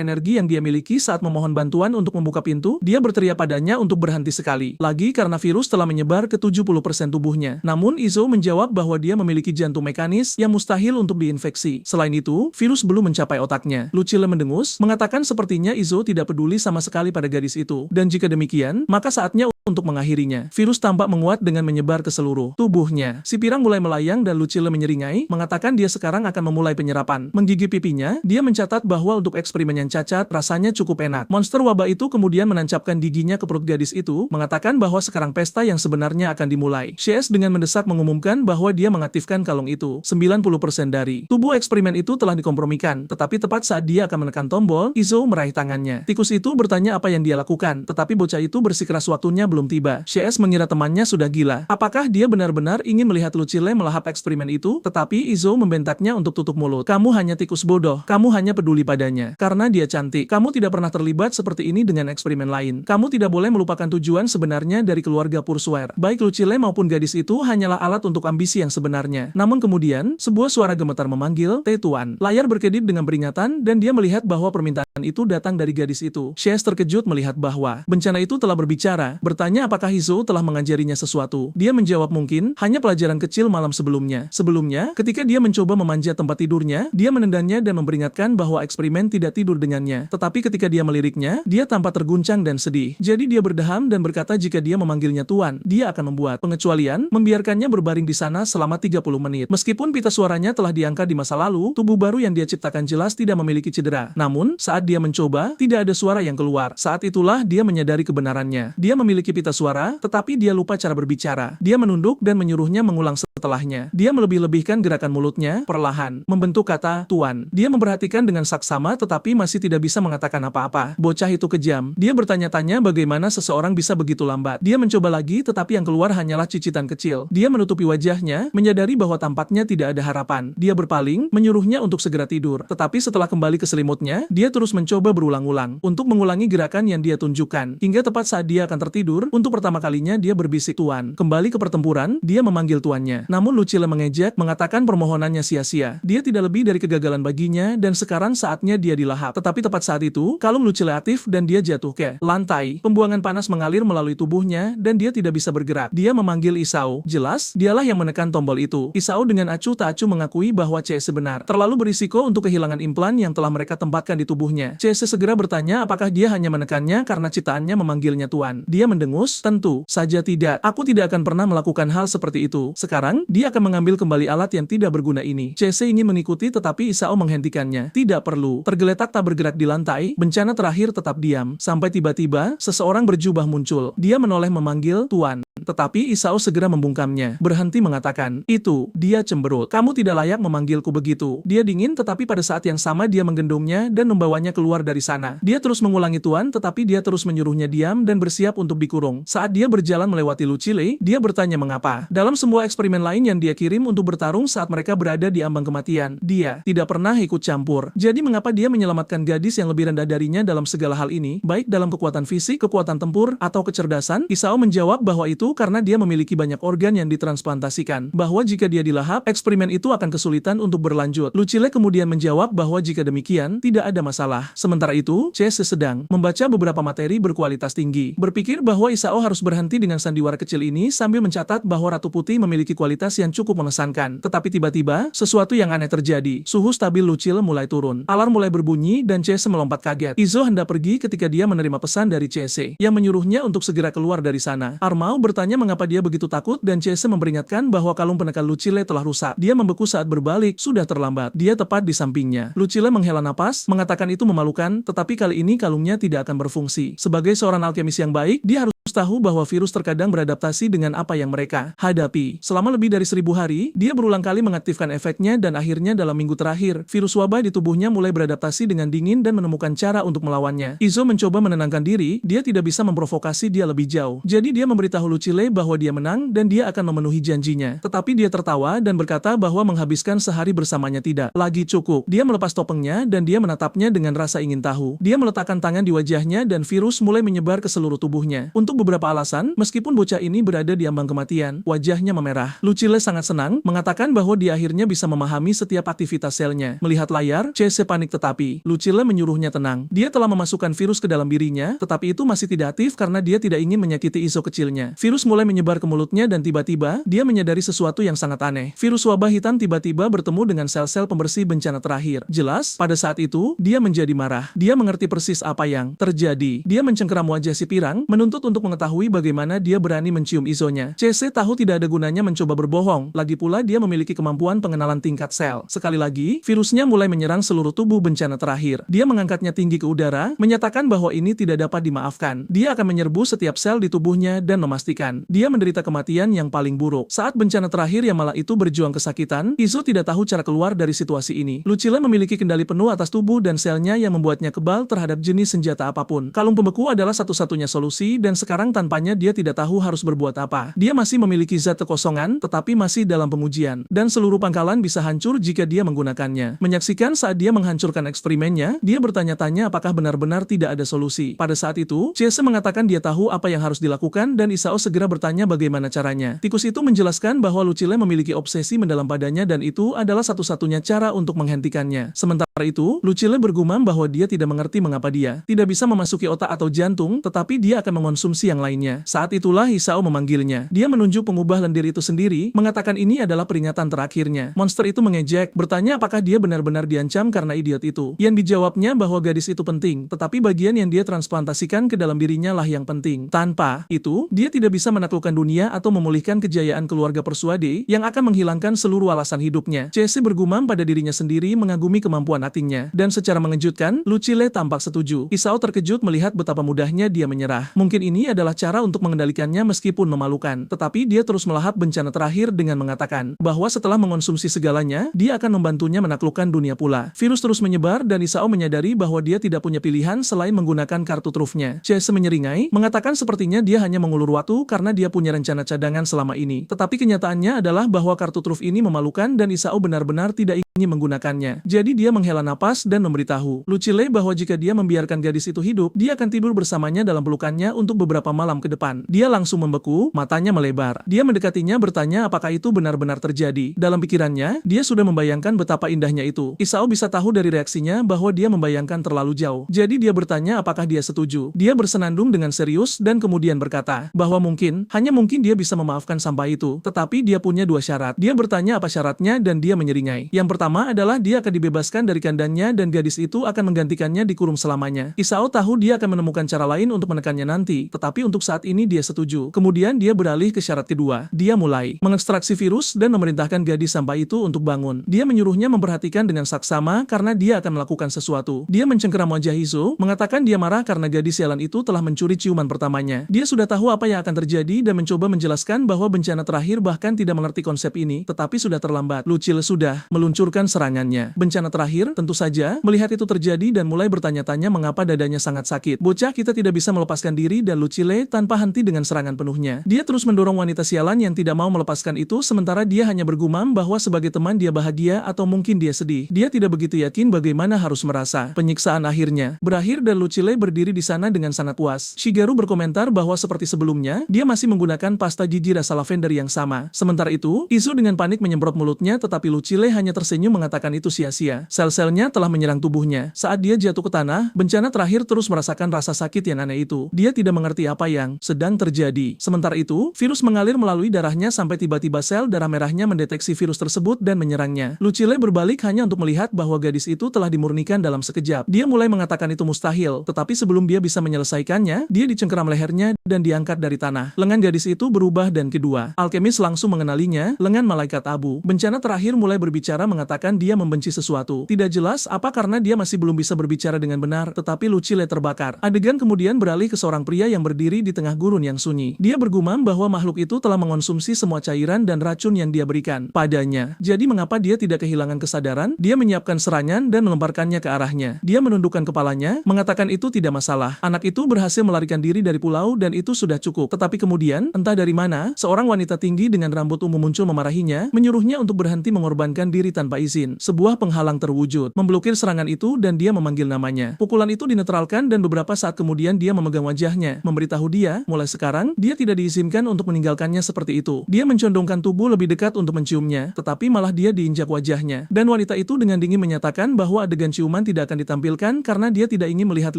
energi yang dia miliki saat memohon bantuan untuk membuka pintu? Dia berteriak padanya untuk berhenti sekali lagi karena virus telah menyebar ke 70% tubuhnya. Namun Izo menjawab bahwa dia memiliki jantung mekanis yang mustahil untuk diinfeksi. Selain itu, virus belum mencapai otaknya. Lucille mendengus, mengatakan sepertinya Izo tidak peduli sama sekali pada gadis itu. Dan jika demikian, maka saatnya untuk mengakhirinya. Virus tampak menguat dengan menyebar ke seluruh tubuhnya. Si pirang mulai melayang dan Lucille menyeringai, mengatakan dia sekarang akan memulai penyerapan. Menggigit pipinya, dia mencatat bahwa untuk eksperimen yang cacat, rasanya cukup enak. Monster wabah itu kemudian menancapkan giginya ke perut gadis itu, mengatakan bahwa sekarang pesta yang sebenarnya akan dimulai. CS dengan mendesak mengumumkan bahwa dia mengaktifkan kalung itu. 90% dari tubuh eksperimen itu telah dikompromikan, tetapi tepat saat dia akan menekan tombol, Izo meraih tangannya. Tikus itu bertanya apa yang dia lakukan, tetapi bocah itu bersikeras waktunya belum tiba. CS mengira temannya sudah gila. Apakah dia benar-benar ingin melihat Lucille melahap eksperimen itu? Tetapi Izo membentaknya untuk tutup mulut. Kamu hanya tikus bodoh. Kamu hanya peduli padanya karena dia cantik. Kamu tidak pernah terlibat seperti ini dengan eksperimen lain. Kamu tidak boleh melupakan tujuan sebenarnya dari keluarga Pursuer. Baik Lucille maupun gadis itu hanyalah alat untuk ambisi yang sebenarnya. Namun kemudian, sebuah suara gemetar memanggil, Tuan. Layar berkedip dengan peringatan dan dia melihat bahwa permintaan itu datang dari gadis itu. CS terkejut melihat bahwa bencana itu telah berbicara, bertanya apakah Izo telah mengajarinya sesuatu. Dia menjawab mungkin, hanya pelajaran kecil malam sebelumnya. Sebelumnya, ketika dia mencoba memanjat tempat tidurnya, dia menendangnya dan memperingatkan bahwa eksperimen tidak tidur dengannya. Tetapi ketika dia meliriknya, dia tampak terguncang dan sedih. Jadi dia berdeham dan berkata jika dia memanggilnya Tuan, dia akan membuat pengecualian, membiarkannya berbaring di sana selama 30 menit. Meskipun pita suaranya telah diangkat di masa lalu, tubuh baru yang dia ciptakan jelas tidak memiliki cedera. Namun, saat dia mencoba, tidak ada suara yang keluar. Saat itulah dia menyadari kebenarannya. Dia memiliki pita suara, tetapi dia lupa cara berbicara. Dia menunduk dan menyuruhnya mengulang setelahnya. Dia melebih-lebihkan gerakan mulutnya, perlahan, membentuk kata, Tuan. Dia memperhatikan dengan saksama tetapi masih tidak bisa mengatakan apa-apa. Bocah itu kejam. Dia bertanya-tanya bagaimana seseorang bisa begitu lambat. Dia mencoba lagi tetapi yang keluar hanyalah cicitan kecil. Dia menutupi wajahnya, menyadari bahwa tampaknya tidak ada harapan. Dia berpaling, menyuruhnya untuk segera tidur. Tetapi setelah kembali ke selimutnya, dia terus mencoba berulang-ulang untuk mengulangi gerakan yang dia tunjukkan. Hingga tepat saat dia akan tertidur, bertempur, untuk pertama kalinya dia berbisik, "Tuan, kembali ke pertempuran." Dia memanggil tuannya. Namun Lucille mengejek, mengatakan permohonannya sia-sia. Dia tidak lebih dari kegagalan baginya dan sekarang saatnya dia dilahap. Tetapi tepat saat itu, kalung Lucille aktif dan dia jatuh ke lantai. Pembuangan panas mengalir melalui tubuhnya dan dia tidak bisa bergerak. Dia memanggil Isao. Jelas, dialah yang menekan tombol itu. Isao dengan acuh tak acuh mengakui bahwa CS benar terlalu berisiko untuk kehilangan implan yang telah mereka tempatkan di tubuhnya. CS segera bertanya apakah dia hanya menekannya karena ciptaannya memanggilnya tuan. Dia mendengus, "Tentu saja tidak. Aku tidak akan pernah melakukan hal seperti itu. Sekarang, dia akan mengambil kembali alat yang tidak berguna ini." CS ingin mengikuti tetapi Isao menghentikannya. "Tidak perlu." Tergeletak tak bergerak di lantai, bencana terakhir tetap diam. Sampai tiba-tiba, seseorang berjubah muncul. Dia menoleh memanggil, "Tuan." Tetapi Isao segera membungkamnya. Berhenti mengatakan, "Itu, dia cemberut. Kamu tidak layak memanggilku begitu." Dia dingin tetapi pada saat yang sama dia menggendongnya dan membawanya keluar dari sana. Dia terus mengulangi tuan tetapi dia terus menyuruhnya diam dan bersiap untuk dikurung. Saat dia berjalan melewati Lucille, dia bertanya mengapa. Dalam semua eksperimen lain yang dia kirim untuk bertarung saat mereka berada di ambang kematian, dia tidak pernah ikut campur. Jadi mengapa dia menyelamatkan gadis yang lebih rendah darinya dalam segala hal ini, baik dalam kekuatan fisik, kekuatan tempur, atau kecerdasan? Isao menjawab bahwa itu karena dia memiliki banyak organ yang ditransplantasikan, bahwa jika dia dilahap, eksperimen itu akan kesulitan untuk berlanjut. Lucille kemudian menjawab bahwa jika demikian, tidak ada masalah. Sementara itu, CS sedang membaca beberapa materi berkualitas tinggi. Berpikir bahwa Isao harus berhenti dengan sandiwara kecil ini sambil mencatat bahwa Ratu Putih memiliki kualitas yang cukup mengesankan. Tetapi tiba-tiba, sesuatu yang aneh terjadi. Suhu stabil Lucille mulai turun. Alarm mulai berbunyi dan CS melompat kaget. Izo hendak pergi ketika dia menerima pesan dari CS yang menyuruhnya untuk segera keluar dari sana. Armau bertanya mengapa dia begitu takut dan CS memperingatkan bahwa kalung penekan Lucille telah rusak. Dia membeku saat berbalik, sudah terlambat. Dia tepat di sampingnya. Lucille menghela napas, mengatakan itu memalukan, tetapi kali ini kalungnya tidak akan berfungsi. Sebagai seorang alkemis yang baik, dia harus tahu bahwa virus terkadang beradaptasi dengan apa yang mereka hadapi. Selama lebih dari 1000 hari, dia berulang kali mengaktifkan efeknya dan akhirnya dalam minggu terakhir, virus wabah di tubuhnya mulai beradaptasi dengan dingin dan menemukan cara untuk melawannya. Izo mencoba menenangkan diri, dia tidak bisa memprovokasi dia lebih jauh. Jadi dia memberitahu Lucille bahwa dia menang dan dia akan memenuhi janjinya. Tetapi dia tertawa dan berkata bahwa menghabiskan sehari bersamanya tidak lagi cukup. Dia melepas topengnya dan dia menatapnya dengan rasa ingin tahu. Dia meletakkan tangan di wajahnya dan virus mulai menyebar ke seluruh tubuhnya. Untuk beberapa alasan, meskipun bocah ini berada di ambang kematian, wajahnya memerah. Lucille sangat senang, mengatakan bahwa dia akhirnya bisa memahami setiap aktivitas selnya. Melihat layar, CS panik tetapi Lucille menyuruhnya tenang. Dia telah memasukkan virus ke dalam dirinya, tetapi itu masih tidak aktif karena dia tidak ingin menyakiti Izo kecilnya. Virus mulai menyebar ke mulutnya dan tiba-tiba, dia menyadari sesuatu yang sangat aneh. Virus wabah hitam tiba-tiba bertemu dengan sel-sel pembersih bencana terakhir. Jelas, pada saat itu, dia menjadi marah. Dia mengerti persis apa yang terjadi. Dia mencengkeram wajah si pirang, menuntut untuk mengetahui bagaimana dia berani mencium Izonya. CC tahu tidak ada gunanya mencoba berbohong, lagi pula dia memiliki kemampuan pengenalan tingkat sel. Sekali lagi, virusnya mulai menyerang seluruh tubuh bencana terakhir. Dia mengangkatnya tinggi ke udara, menyatakan bahwa ini tidak dapat dimaafkan. Dia akan menyerbu setiap sel di tubuhnya dan memastikan dia menderita kematian yang paling buruk. Saat bencana terakhir yang malah itu berjuang kesakitan, Izo tidak tahu cara keluar dari situasi ini. Lucille memiliki kendali penuh atas tubuh dan selnya yang membuatnya kebal terhadap jenis senjata apapun. Kalung pembeku adalah satu-satunya solusi dan sekarang tanpanya dia tidak tahu harus berbuat apa. Dia masih memiliki zat kekosongan, tetapi masih dalam pengujian. Dan seluruh pangkalan bisa hancur jika dia menggunakannya. Menyaksikan saat dia menghancurkan eksperimennya, dia bertanya-tanya apakah benar-benar tidak ada solusi. Pada saat itu, CS mengatakan dia tahu apa yang harus dilakukan dan Isao segera bertanya bagaimana caranya. Tikus itu menjelaskan bahwa Lucille memiliki obsesi mendalam padanya dan itu adalah satu-satunya cara untuk menghentikannya. Sementara itu, Lucille bergumam bahwa dia tidak mengerti mengapa dia tidak bisa memasuki otak atau jantung, tetapi dia akan mengonsumsi yang lainnya. Saat itulah Isao memanggilnya. Dia menunjuk pengubah lendir itu sendiri, mengatakan ini adalah peringatan terakhirnya. Monster itu mengejek, bertanya apakah dia benar-benar diancam karena idiot itu. Yang dijawabnya bahwa gadis itu penting, tetapi bagian yang dia transplantasikan ke dalam dirinya lah yang penting. Tanpa itu, dia tidak bisa menaklukkan dunia atau memulihkan kejayaan keluarga Persuade yang akan menghilangkan seluruh alasan hidupnya. CC bergumam pada dirinya sendiri mengagumi kemampuan aktingnya. Dan secara mengejutkan, Lucille tampak setuju. Isao terkejut melihat betapa mudahnya dia menyerah. Mungkin ini adalah cara untuk mengendalikannya meskipun memalukan. Tetapi dia terus melahap bencana terakhir dengan mengatakan bahwa setelah mengonsumsi segalanya, dia akan membantunya menaklukkan dunia pula. Virus terus menyebar dan Isao menyadari bahwa dia tidak punya pilihan selain menggunakan kartu trufnya. CS menyeringai, mengatakan sepertinya dia hanya mengulur waktu karena dia punya rencana cadangan selama ini. Tetapi kenyataannya adalah bahwa kartu truf ini memalukan dan Isao benar-benar tidak ingin menggunakannya. Jadi dia menghela napas dan memberitahu Lucille bahwa jika dia membiarkan gadis itu hidup, dia akan tidur bersamanya dalam pelukannya untuk beberapa beberapa malam ke depan. Dia langsung membeku, matanya melebar. Dia mendekatinya bertanya apakah itu benar-benar terjadi. Dalam pikirannya, dia sudah membayangkan betapa indahnya itu. Isao bisa tahu dari reaksinya bahwa dia membayangkan terlalu jauh. Jadi dia bertanya apakah dia setuju. Dia bersenandung dengan serius dan kemudian berkata bahwa hanya mungkin dia bisa memaafkan sampah itu. Tetapi dia punya dua syarat. Dia bertanya apa syaratnya dan dia menyeringai. Yang pertama adalah dia akan dibebaskan dari kandangnya dan gadis itu akan menggantikannya dikurung selamanya. Isao tahu dia akan menemukan cara lain untuk menekannya nanti, tetapi untuk saat ini dia setuju. Kemudian dia beralih ke syarat kedua. Dia mulai mengekstraksi virus dan memerintahkan gadis sampah itu untuk bangun. Dia menyuruhnya memperhatikan dengan saksama karena dia akan melakukan sesuatu. Dia mencengkeram wajah Izo, mengatakan dia marah karena gadis sialan itu telah mencuri ciuman pertamanya. Dia sudah tahu apa yang akan terjadi dan mencoba menjelaskan bahwa bencana terakhir bahkan tidak mengerti konsep ini, tetapi sudah terlambat. Lucille sudah meluncurkan serangannya. Bencana terakhir, tentu saja, melihat itu terjadi dan mulai bertanya-tanya mengapa dadanya sangat sakit. Bocah kita tidak bisa melepaskan diri dan Lucille tanpa henti dengan serangan penuhnya. Dia terus mendorong wanita sialan yang tidak mau melepaskan itu sementara dia hanya bergumam bahwa sebagai teman dia bahagia atau mungkin dia sedih. Dia tidak begitu yakin bagaimana harus merasa. Penyiksaan akhirnya berakhir dan Lucille berdiri di sana dengan sangat puas. Shigeru berkomentar bahwa seperti sebelumnya, dia masih menggunakan pasta gigi rasa lavender yang sama. Sementara itu, Izo dengan panik menyemprot mulutnya tetapi Lucille hanya tersenyum mengatakan itu sia-sia. Sel-selnya telah menyerang tubuhnya. Saat dia jatuh ke tanah, bencana terakhir terus merasakan rasa sakit yang aneh itu. Dia tidak mengerti apa yang sedang terjadi. Sementara itu, virus mengalir melalui darahnya sampai tiba-tiba sel darah merahnya mendeteksi virus tersebut dan menyerangnya. Lucille berbalik hanya untuk melihat bahwa gadis itu telah dimurnikan dalam sekejap. Dia mulai mengatakan itu mustahil, tetapi sebelum dia bisa menyelesaikannya, dia dicengkeram lehernya dan diangkat dari tanah. Lengan gadis itu berubah dan kedua alkemis langsung mengenalinya, lengan malaikat abu. Bencana terakhir mulai berbicara mengatakan dia membenci sesuatu. Tidak jelas apa karena dia masih belum bisa berbicara dengan benar, tetapi Lucille terbakar. Adegan kemudian beralih ke seorang pria yang berdiri di tengah gurun yang sunyi. Dia bergumam bahwa makhluk itu telah mengonsumsi semua cairan dan racun yang dia berikan padanya. Jadi mengapa dia tidak kehilangan kesadaran? Dia menyiapkan serangan dan melemparkannya ke arahnya. Dia menundukkan kepalanya, mengatakan itu tidak masalah. Anak itu berhasil melarikan diri dari pulau dan itu sudah cukup. Tetapi kemudian, entah dari mana, seorang wanita tinggi dengan rambut ungu muncul memarahinya, menyuruhnya untuk berhenti mengorbankan diri tanpa izin. Sebuah penghalang terwujud, memblokir serangan itu dan dia memanggil namanya. Pukulan itu dinetralkan dan beberapa saat kemudian dia memegang wajahnya, memberitahu dia, mulai sekarang, dia tidak diizinkan untuk meninggalkannya seperti itu. Dia mencondongkan tubuh lebih dekat untuk menciumnya, tetapi malah dia diinjak wajahnya. Dan wanita itu dengan dingin menyatakan bahwa adegan ciuman tidak akan ditampilkan karena dia tidak ingin melihat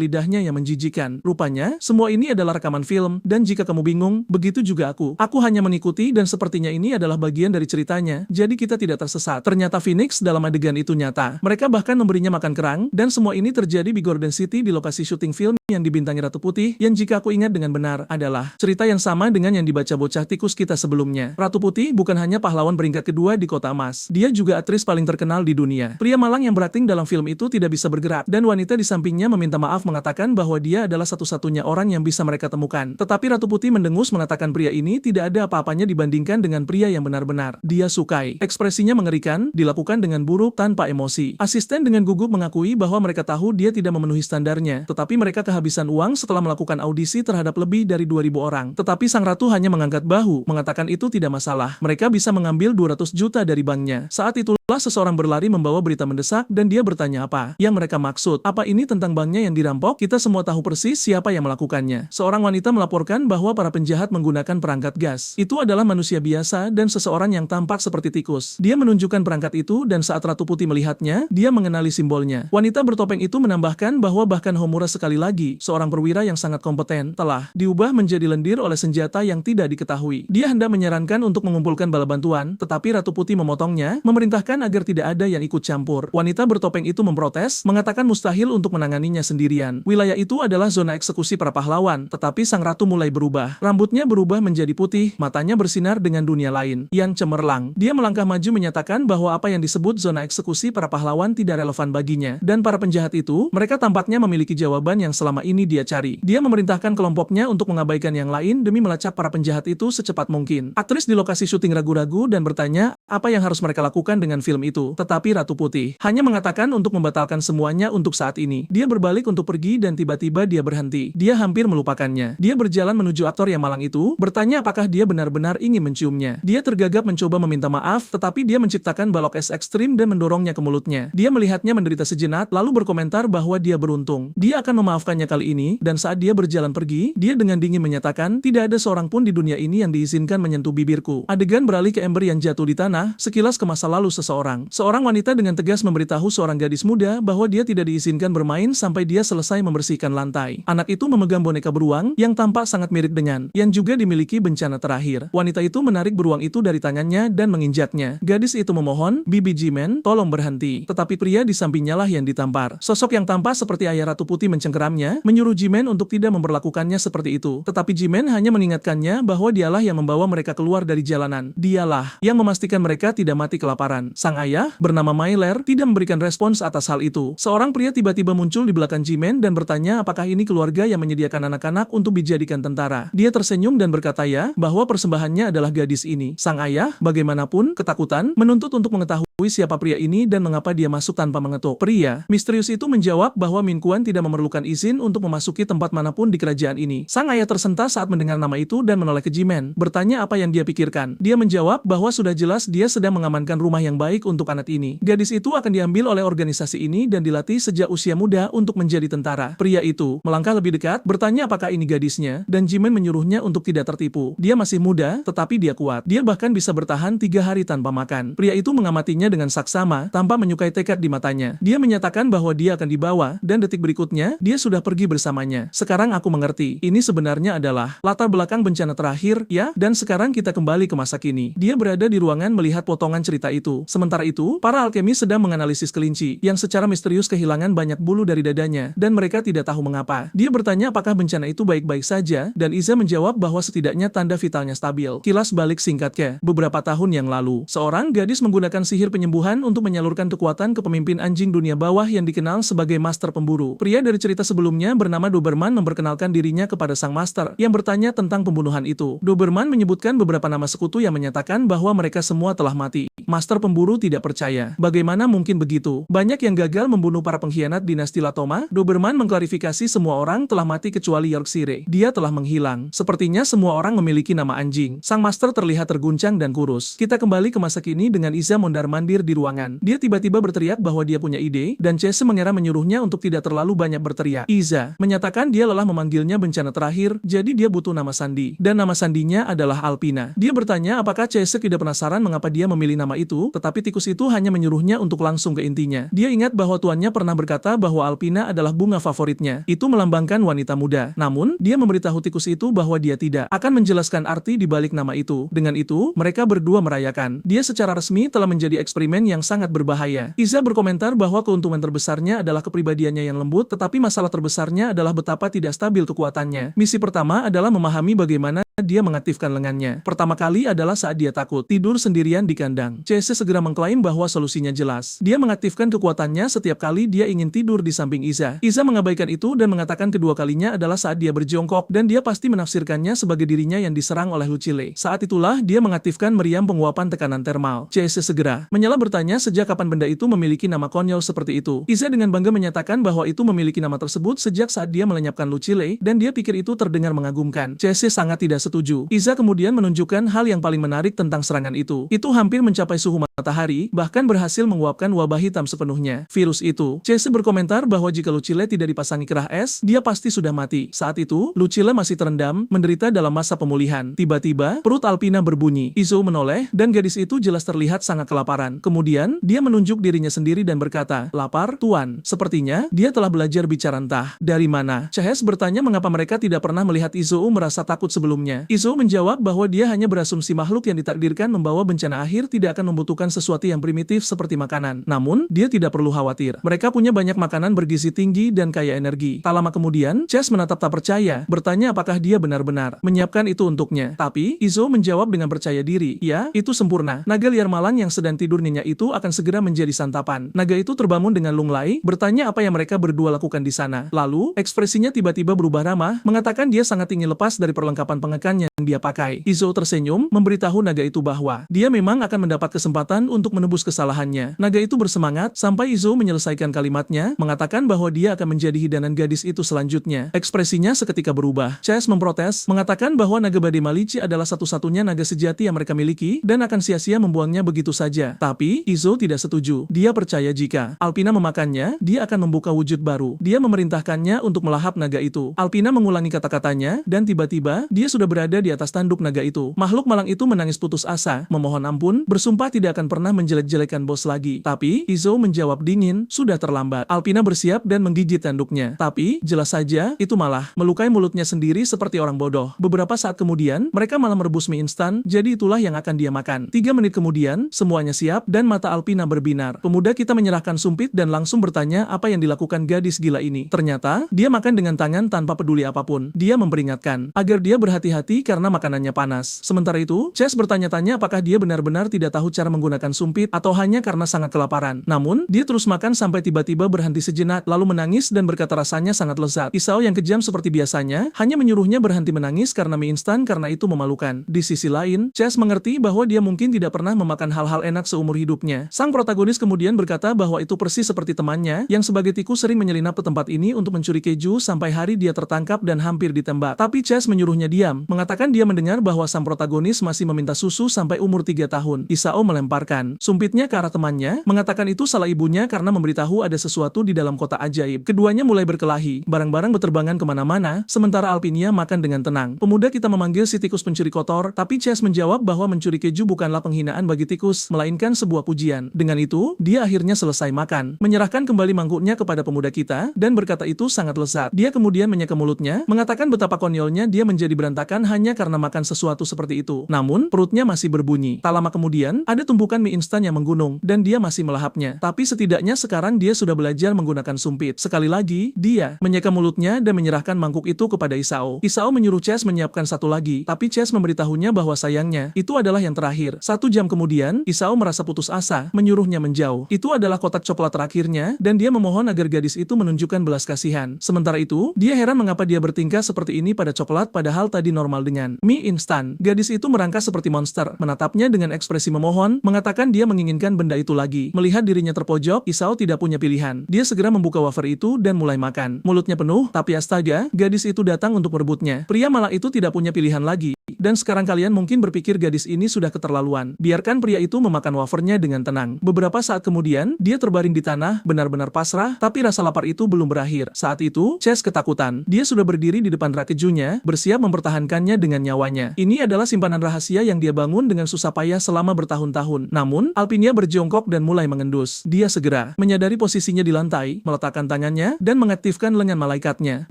lidahnya yang menjijikan. Rupanya, semua ini adalah rekaman film, dan jika kamu bingung, begitu juga aku. Aku hanya mengikuti dan sepertinya ini adalah bagian dari ceritanya, jadi kita tidak tersesat. Ternyata Phoenix dalam adegan itu nyata. Mereka bahkan memberinya makan kerang, dan semua ini terjadi di Gordon City di lokasi syuting film yang dibintangi Ratu Putih, yang jika aku ingat dengan benar, adalah cerita yang sama dengan yang dibaca bocah tikus kita sebelumnya. Ratu Putih bukan hanya pahlawan peringkat kedua di Kota Emas, dia juga aktris paling terkenal di dunia. Pria malang yang berakting dalam film itu tidak bisa bergerak, dan wanita di sampingnya meminta maaf mengatakan bahwa dia adalah satu-satunya orang yang bisa mereka temukan. Tetapi Ratu Putih mendengus mengatakan pria ini tidak ada apa-apanya dibandingkan dengan pria yang benar-benar dia sukai. Ekspresinya mengerikan, dilakukan dengan buruk tanpa emosi. Asisten dengan gugup mengakui bahwa mereka tahu dia tidak memenuhi standarnya, tetapi mereka kehabisan uang setelah melakukan audisi terhadap lebih dari 2.000 orang. Tetapi sang ratu hanya mengangkat bahu, mengatakan itu tidak masalah. Mereka bisa mengambil 200 juta dari banknya. Saat itulah seseorang berlari membawa berita mendesak dan dia bertanya apa yang mereka maksud. Apa ini tentang banknya yang dirampok? Kita semua tahu persis siapa yang melakukannya. Seorang wanita melaporkan bahwa para penjahat menggunakan perangkat gas. Itu adalah manusia biasa dan seseorang yang tampak seperti tikus. Dia menunjukkan perangkat itu dan saat Ratu Putih melihatnya, dia mengenali simbolnya. Wanita bertopeng itu menambahkan bahwa bahkan Homura sekali lagi, seorang perwira yang sangat kompeten, telah diubah menjadi lendir oleh senjata yang tidak diketahui. Dia hendak menyarankan untuk mengumpulkan bala bantuan, tetapi Ratu Putih memotongnya, memerintahkan agar tidak ada yang ikut campur. Wanita bertopeng itu memprotes, mengatakan mustahil untuk menanganinya sendirian. Wilayah itu adalah zona eksekusi para pahlawan, tetapi sang ratu mulai berubah. Rambutnya berubah menjadi putih, matanya bersinar dengan dunia lain yang cemerlang. Dia melangkah maju menyatakan bahwa apa yang disebut zona eksekusi para pahlawan tidak relevan baginya. Dan para penjahat itu, mereka tampaknya memiliki jawaban yang selama ini dia cari. Dia memerintahkan kelompoknya untuk mengabaikan yang lain demi melacak para penjahat itu secepat mungkin. Aktris di lokasi syuting ragu-ragu dan bertanya apa yang harus mereka lakukan dengan film itu. Tetapi Ratu Putih hanya mengatakan untuk membatalkan semuanya untuk saat ini. Dia berbalik untuk pergi dan tiba-tiba dia berhenti. Dia hampir melupakannya. Dia berjalan menuju aktor yang malang itu, bertanya apakah dia benar-benar ingin menciumnya. Dia tergagap mencoba meminta maaf, tetapi dia menciptakan balok es ekstrim dan mendorongnya ke mulutnya. Dia melihatnya menderita sejenak, lalu berkomentar bahwa dia beruntung. Dia akan memaafkannya kali ini, dan saat dia berjalan pergi, dia dengan dingin menyatakan, tidak ada seorang pun di dunia ini yang diizinkan menyentuh bibirku. Adegan beralih ke ember yang jatuh di tanah, sekilas ke masa lalu seseorang. Seorang wanita dengan tegas memberitahu seorang gadis muda bahwa dia tidak diizinkan bermain sampai dia selesai membersihkan lantai. Anak itu memegang boneka beruang, yang tampak sangat mirip dengan yang juga dimiliki bencana terakhir. Wanita itu menarik beruang itu dari tangannya dan menginjaknya. Gadis itu memohon, Bibi Jimen, tolong berhenti. Tetapi pria di sampingnya lah yang ditampar. Sosok yang tampak seperti ayah Ratu Putih mencengkeramnya, menyuruh Jimen untuk tidak memperlakukannya seperti itu. Tetapi Jimen hanya mengingatkannya bahwa dialah yang membawa mereka keluar dari jalanan. Dialah yang memastikan mereka tidak mati kelaparan. Sang ayah, bernama Myler, tidak memberikan respons atas hal itu. Seorang pria tiba-tiba muncul di belakang Jimen dan bertanya apakah ini keluarga yang menyediakan anak-anak untuk dijadikan tentara. Dia tersenyum dan berkata ya, bahwa persembahannya adalah gadis ini. Sang ayah, bagaimanapun, ketakutan, menuntut untuk mengetahui siapa pria ini dan mengapa dia masuk tanpa mengetuk. Pria misterius itu menjawab bahwa Min Kuan tidak memerlukan izin untuk memasuki tempat manapun di kerajaan ini. Sang ayah tersentak saat mendengar nama itu dan menoleh ke Jimen, bertanya apa yang dia pikirkan. Dia menjawab bahwa sudah jelas dia sedang mengamankan rumah yang baik untuk anak ini. Gadis itu akan diambil oleh organisasi ini dan dilatih sejak usia muda untuk menjadi tentara. Pria itu melangkah lebih dekat, bertanya apakah ini gadisnya, dan Jimen menyuruhnya untuk tidak tertipu. Dia masih muda, tetapi dia kuat. Dia bahkan bisa bertahan 3 hari tanpa makan. Pria itu mengamatinya dengan saksama, tanpa menyukai tekad di matanya. Dia menyatakan bahwa dia akan dibawa, dan detik berikutnya, dia sudah pergi bersamanya. Sekarang aku mengerti. Ini sebenarnya adalah latar belakang bencana terakhir, ya? Dan sekarang kita kembali ke masa kini. Dia berada di ruangan melihat potongan cerita itu. Sementara itu, para alkemis sedang menganalisis kelinci, yang secara misterius kehilangan banyak bulu dari dadanya, dan mereka tidak tahu mengapa. Dia bertanya apakah bencana itu baik-baik saja, dan Iza menjawab bahwa setidaknya tanda vitalnya stabil. Kilas balik singkatnya, beberapa tahun yang lalu, seorang gadis menggunakan sihir penyembuhan untuk menyalurkan kekuatan ke pemimpin anjing dunia bawah yang dikenal sebagai Master Pemburu. Pria dari cerita sebelumnya bernama Doberman memperkenalkan dirinya kepada sang Master, yang bertanya tentang pembunuhan itu. Doberman menyebutkan beberapa nama sekutu yang menyatakan bahwa mereka semua telah mati. Master Pemburu tidak percaya. Bagaimana mungkin begitu? Banyak yang gagal membunuh para pengkhianat dinasti Latoma. Doberman mengklarifikasi semua orang telah mati kecuali Yorkshire. Dia telah menghilang. Sepertinya semua orang memiliki nama anjing. Sang Master terlihat terguncang dan kurus. Kita kembali ke masa kini dengan Iza mondar-mandir di ruangan. Dia tiba-tiba berteriak bahwa dia punya ide, dan Chase mengira menyuruhnya untuk tidak terlalu banyak berteriak. Iza menyatakan dia lelah memanggilnya bencana terakhir, jadi dia butuh nama sandi. Dan nama sandinya adalah Alpina. Dia bertanya apakah Chase tidak penasaran mengapa dia memilih nama itu, tetapi tikus itu hanya menyuruhnya untuk langsung ke intinya. Dia ingat bahwa tuannya pernah berkata bahwa Alpina adalah bunga favoritnya. Itu melambangkan wanita muda. Namun, dia memberitahu tikus itu bahwa dia tidak akan menjelaskan arti di balik nama itu. Dengan itu, mereka berdua merayakan. Dia secara resmi telah menjadi eksperimen yang sangat berbahaya. Iza berkomentar bahwa keuntungan terbesarnya adalah kepribadiannya yang lembut, tetapi masalah terbesarnya adalah betapa tidak stabil kekuatannya. Misi pertama adalah memahami bagaimana dia mengaktifkan lengannya. Pertama kali adalah saat dia takut tidur sendirian di kandang. Chase segera mengklaim bahwa solusinya jelas. Dia mengaktifkan kekuatannya setiap kali dia ingin tidur di samping Iza. Iza mengabaikan itu dan mengatakan kedua kalinya adalah saat dia berjongkok, dan dia pasti menafsirkannya sebagai dirinya yang diserang oleh Lucille. Saat itulah dia mengaktifkan meriam penguapan tekanan termal. Chase segera menyela bertanya sejak kapan benda itu memiliki nama konyol seperti itu. Iza dengan bangga menyatakan bahwa itu memiliki nama tersebut sejak saat dia melenyapkan Lucille, dan dia pikir itu terdengar mengagumkan. Chase sangat tidak setuju. Iza kemudian menunjukkan hal yang paling menarik tentang serangan itu. Itu hampir mencapai suhu matahari, bahkan berhasil menguapkan wabah hitam sepenuhnya. Virus itu. Chase berkomentar bahwa jika Lucille tidak dipasangi kerah es, dia pasti sudah mati. Saat itu, Lucille masih terendam, menderita dalam masa pemulihan. Tiba-tiba, perut Alpina berbunyi. Izo menoleh, dan gadis itu jelas terlihat sangat kelaparan. Kemudian, dia menunjuk dirinya sendiri dan berkata, "Lapar, Tuan." Sepertinya, dia telah belajar bicara entah dari mana. Chase bertanya mengapa mereka tidak pernah melihat Izo merasa takut sebelumnya. Izo menjawab bahwa dia hanya berasumsi makhluk yang ditakdirkan membawa bencana akhir tidak akan membutuhkan sesuatu yang primitif seperti makanan. Namun, dia tidak perlu khawatir. Mereka punya banyak makanan bergizi tinggi dan kaya energi. Tak lama kemudian, Chase menatap tak percaya, bertanya apakah dia benar-benar menyiapkan itu untuknya. Tapi, Izo menjawab dengan percaya diri, "Ya, itu sempurna. Naga liar malang yang sedang tidur nyenyak itu akan segera menjadi santapan." Naga itu terbangun dengan lunglai, bertanya apa yang mereka berdua lakukan di sana. Lalu, ekspresinya tiba-tiba berubah ramah, mengatakan dia sangat ingin lepas dari perlengkapan pengejar menggunakannya yang dia pakai. Izou tersenyum, memberitahu naga itu bahwa dia memang akan mendapat kesempatan untuk menebus kesalahannya. Naga itu bersemangat sampai Izou menyelesaikan kalimatnya, mengatakan bahwa dia akan menjadi hidangan gadis itu selanjutnya. Ekspresinya seketika berubah. Chase memprotes, mengatakan bahwa naga badai Malici adalah satu-satunya naga sejati yang mereka miliki dan akan sia-sia membuangnya begitu saja. Tapi Izou tidak setuju. Dia percaya jika Alpina memakannya, dia akan membuka wujud baru. Dia memerintahkannya untuk melahap naga itu. Alpina mengulangi kata-katanya dan tiba-tiba dia sudah berada di atas tanduk naga itu. Makhluk malang itu menangis putus asa, memohon ampun, bersumpah tidak akan pernah menjelek-jelekan bos lagi. Tapi Izou menjawab dingin, sudah terlambat. Alpina bersiap dan menggigit tanduknya. Tapi jelas saja itu malah melukai mulutnya sendiri seperti orang bodoh. Beberapa saat kemudian mereka malah merebus mie instan, jadi itulah yang akan dia makan. 3 menit kemudian semuanya siap dan mata Alpina berbinar. Pemuda kita menyerahkan sumpit dan langsung bertanya apa yang dilakukan gadis gila ini. Ternyata dia makan dengan tangan tanpa peduli apapun. Dia memperingatkan agar dia berhati-hati karena makanannya panas. Sementara itu, Chase bertanya-tanya apakah dia benar-benar tidak tahu cara menggunakan sumpit atau hanya karena sangat kelaparan. Namun, dia terus makan sampai tiba-tiba berhenti sejenak, lalu menangis dan berkata rasanya sangat lezat. Isao yang kejam seperti biasanya, hanya menyuruhnya berhenti menangis karena mie instan karena itu memalukan. Di sisi lain, Chase mengerti bahwa dia mungkin tidak pernah memakan hal-hal enak seumur hidupnya. Sang protagonis kemudian berkata bahwa itu persis seperti temannya, yang sebagai tikus sering menyelinap ke tempat ini untuk mencuri keju sampai hari dia tertangkap dan hampir ditembak. Tapi Chase menyuruhnya diam, mengatakan dia mendengar bahwa sang protagonis masih meminta susu sampai umur 3 tahun. Isao melemparkan sumpitnya ke arah temannya, mengatakan itu salah ibunya karena memberitahu ada sesuatu di dalam kota ajaib. Keduanya mulai berkelahi, barang-barang berterbangan kemana-mana, sementara Alpinia makan dengan tenang. Pemuda kita memanggil si tikus pencuri kotor, tapi Chase menjawab bahwa mencuri keju bukanlah penghinaan bagi tikus, melainkan sebuah pujian. Dengan itu, dia akhirnya selesai makan, menyerahkan kembali mangkuknya kepada pemuda kita, dan berkata itu sangat lezat. Dia kemudian menyeka mulutnya, mengatakan betapa konyolnya dia menjadi berantakan hanya karena makan sesuatu seperti itu. Namun, perutnya masih berbunyi. Tak lama kemudian, ada tumpukan mie instan yang menggunung, dan dia masih melahapnya. Tapi setidaknya sekarang dia sudah belajar menggunakan sumpit. Sekali lagi, dia menyeka mulutnya dan menyerahkan mangkuk itu kepada Isao. Isao menyuruh Chase menyiapkan satu lagi, tapi Chase memberitahunya bahwa sayangnya, itu adalah yang terakhir. 1 jam kemudian, Isao merasa putus asa, menyuruhnya menjauh. Itu adalah kotak coklat terakhirnya, dan dia memohon agar gadis itu menunjukkan belas kasihan. Sementara itu, dia heran mengapa dia bertingkah seperti ini pada coklat padahal tadi normal dengan mie instan. Gadis itu merangkak seperti monster, menatapnya dengan ekspresi memohon, mengatakan dia menginginkan benda itu lagi. Melihat dirinya terpojok, Isao tidak punya pilihan. Dia segera membuka wafer itu dan mulai makan. Mulutnya penuh, tapi astaga, gadis itu datang untuk merebutnya. Pria malang itu tidak punya pilihan lagi. Dan sekarang kalian mungkin berpikir gadis ini sudah keterlaluan. Biarkan pria itu memakan wafernya dengan tenang. Beberapa saat kemudian, dia terbaring di tanah, benar-benar pasrah, tapi rasa lapar itu belum berakhir. Saat itu, Chase ketakutan. Dia sudah berdiri di depan rak kejunya, bersiap mempertahankannya dengan nyawanya. Ini adalah simpanan rahasia yang dia bangun dengan susah payah selama bertahun-tahun. Namun, Alpinia berjongkok dan mulai mengendus. Dia segera menyadari posisinya di lantai, meletakkan tangannya, dan mengaktifkan lengan malaikatnya.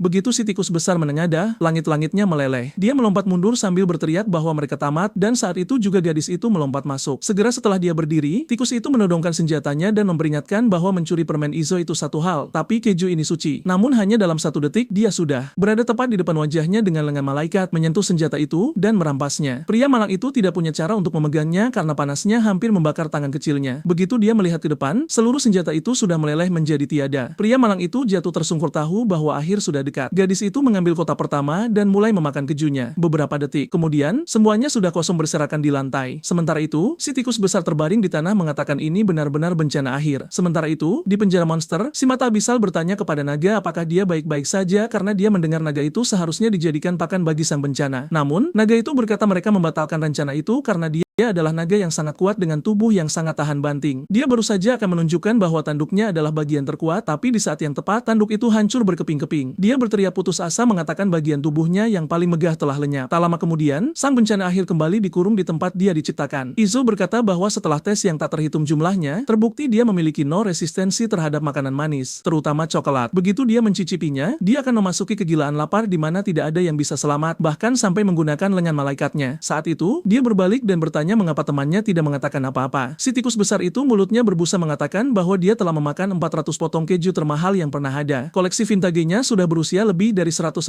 Begitu si tikus besar menengadah, langit-langitnya meleleh. Dia melompat mundur sambil berteriak bahwa mereka tamat, dan saat itu juga gadis itu melompat masuk. Segera setelah dia berdiri, tikus itu menodongkan senjatanya dan memperingatkan bahwa mencuri permen Izou itu satu hal, tapi keju ini suci. Namun hanya dalam 1 detik, dia sudah berada tepat di depan wajahnya dengan lengan malaikat, menyentuh senjata itu, dan merampasnya. Pria malang itu tidak punya cara untuk memegangnya karena panasnya hampir membakar tangan kecilnya. Begitu dia melihat ke depan, seluruh senjata itu sudah meleleh menjadi tiada. Pria malang itu jatuh tersungkur tahu bahwa akhir sudah dekat. Gadis itu mengambil kotak pertama dan mulai memakan kejunya. Beberapa detik kemudian, semuanya sudah kosong berserakan di lantai. Sementara itu, si tikus besar terbaring di tanah mengatakan ini benar-benar bencana akhir. Sementara itu, di penjara monster, si mata abisal bertanya kepada naga apakah dia baik-baik saja karena dia mendengar naga itu seharusnya dijadikan pakan bagi sang bencana. Namun, naga itu berkata mereka membatalkan rencana itu karena dia adalah naga yang sangat kuat dengan tubuh yang sangat tahan banting. Dia baru saja akan menunjukkan bahwa tanduknya adalah bagian terkuat, tapi di saat yang tepat, tanduk itu hancur berkeping-keping. Dia berteriak putus asa mengatakan bagian tubuhnya yang paling megah telah lenyap. Tak lama kemudian, sang bencana akhir kembali dikurung di tempat dia diciptakan. Izou berkata bahwa setelah tes yang tak terhitung jumlahnya, terbukti dia memiliki no resistensi terhadap makanan manis, terutama coklat. Begitu dia mencicipinya, dia akan memasuki kegilaan lapar di mana tidak ada yang bisa selamat, bahkan sampai menggunakan lengan malaikatnya. Saat itu, dia berbalik dan bertanya mengapa temannya tidak mengatakan apa-apa. Si tikus besar itu mulutnya berbusa mengatakan bahwa dia telah memakan 400 potong keju termahal yang pernah ada. Koleksi vintage-nya sudah berusia lebih dari 140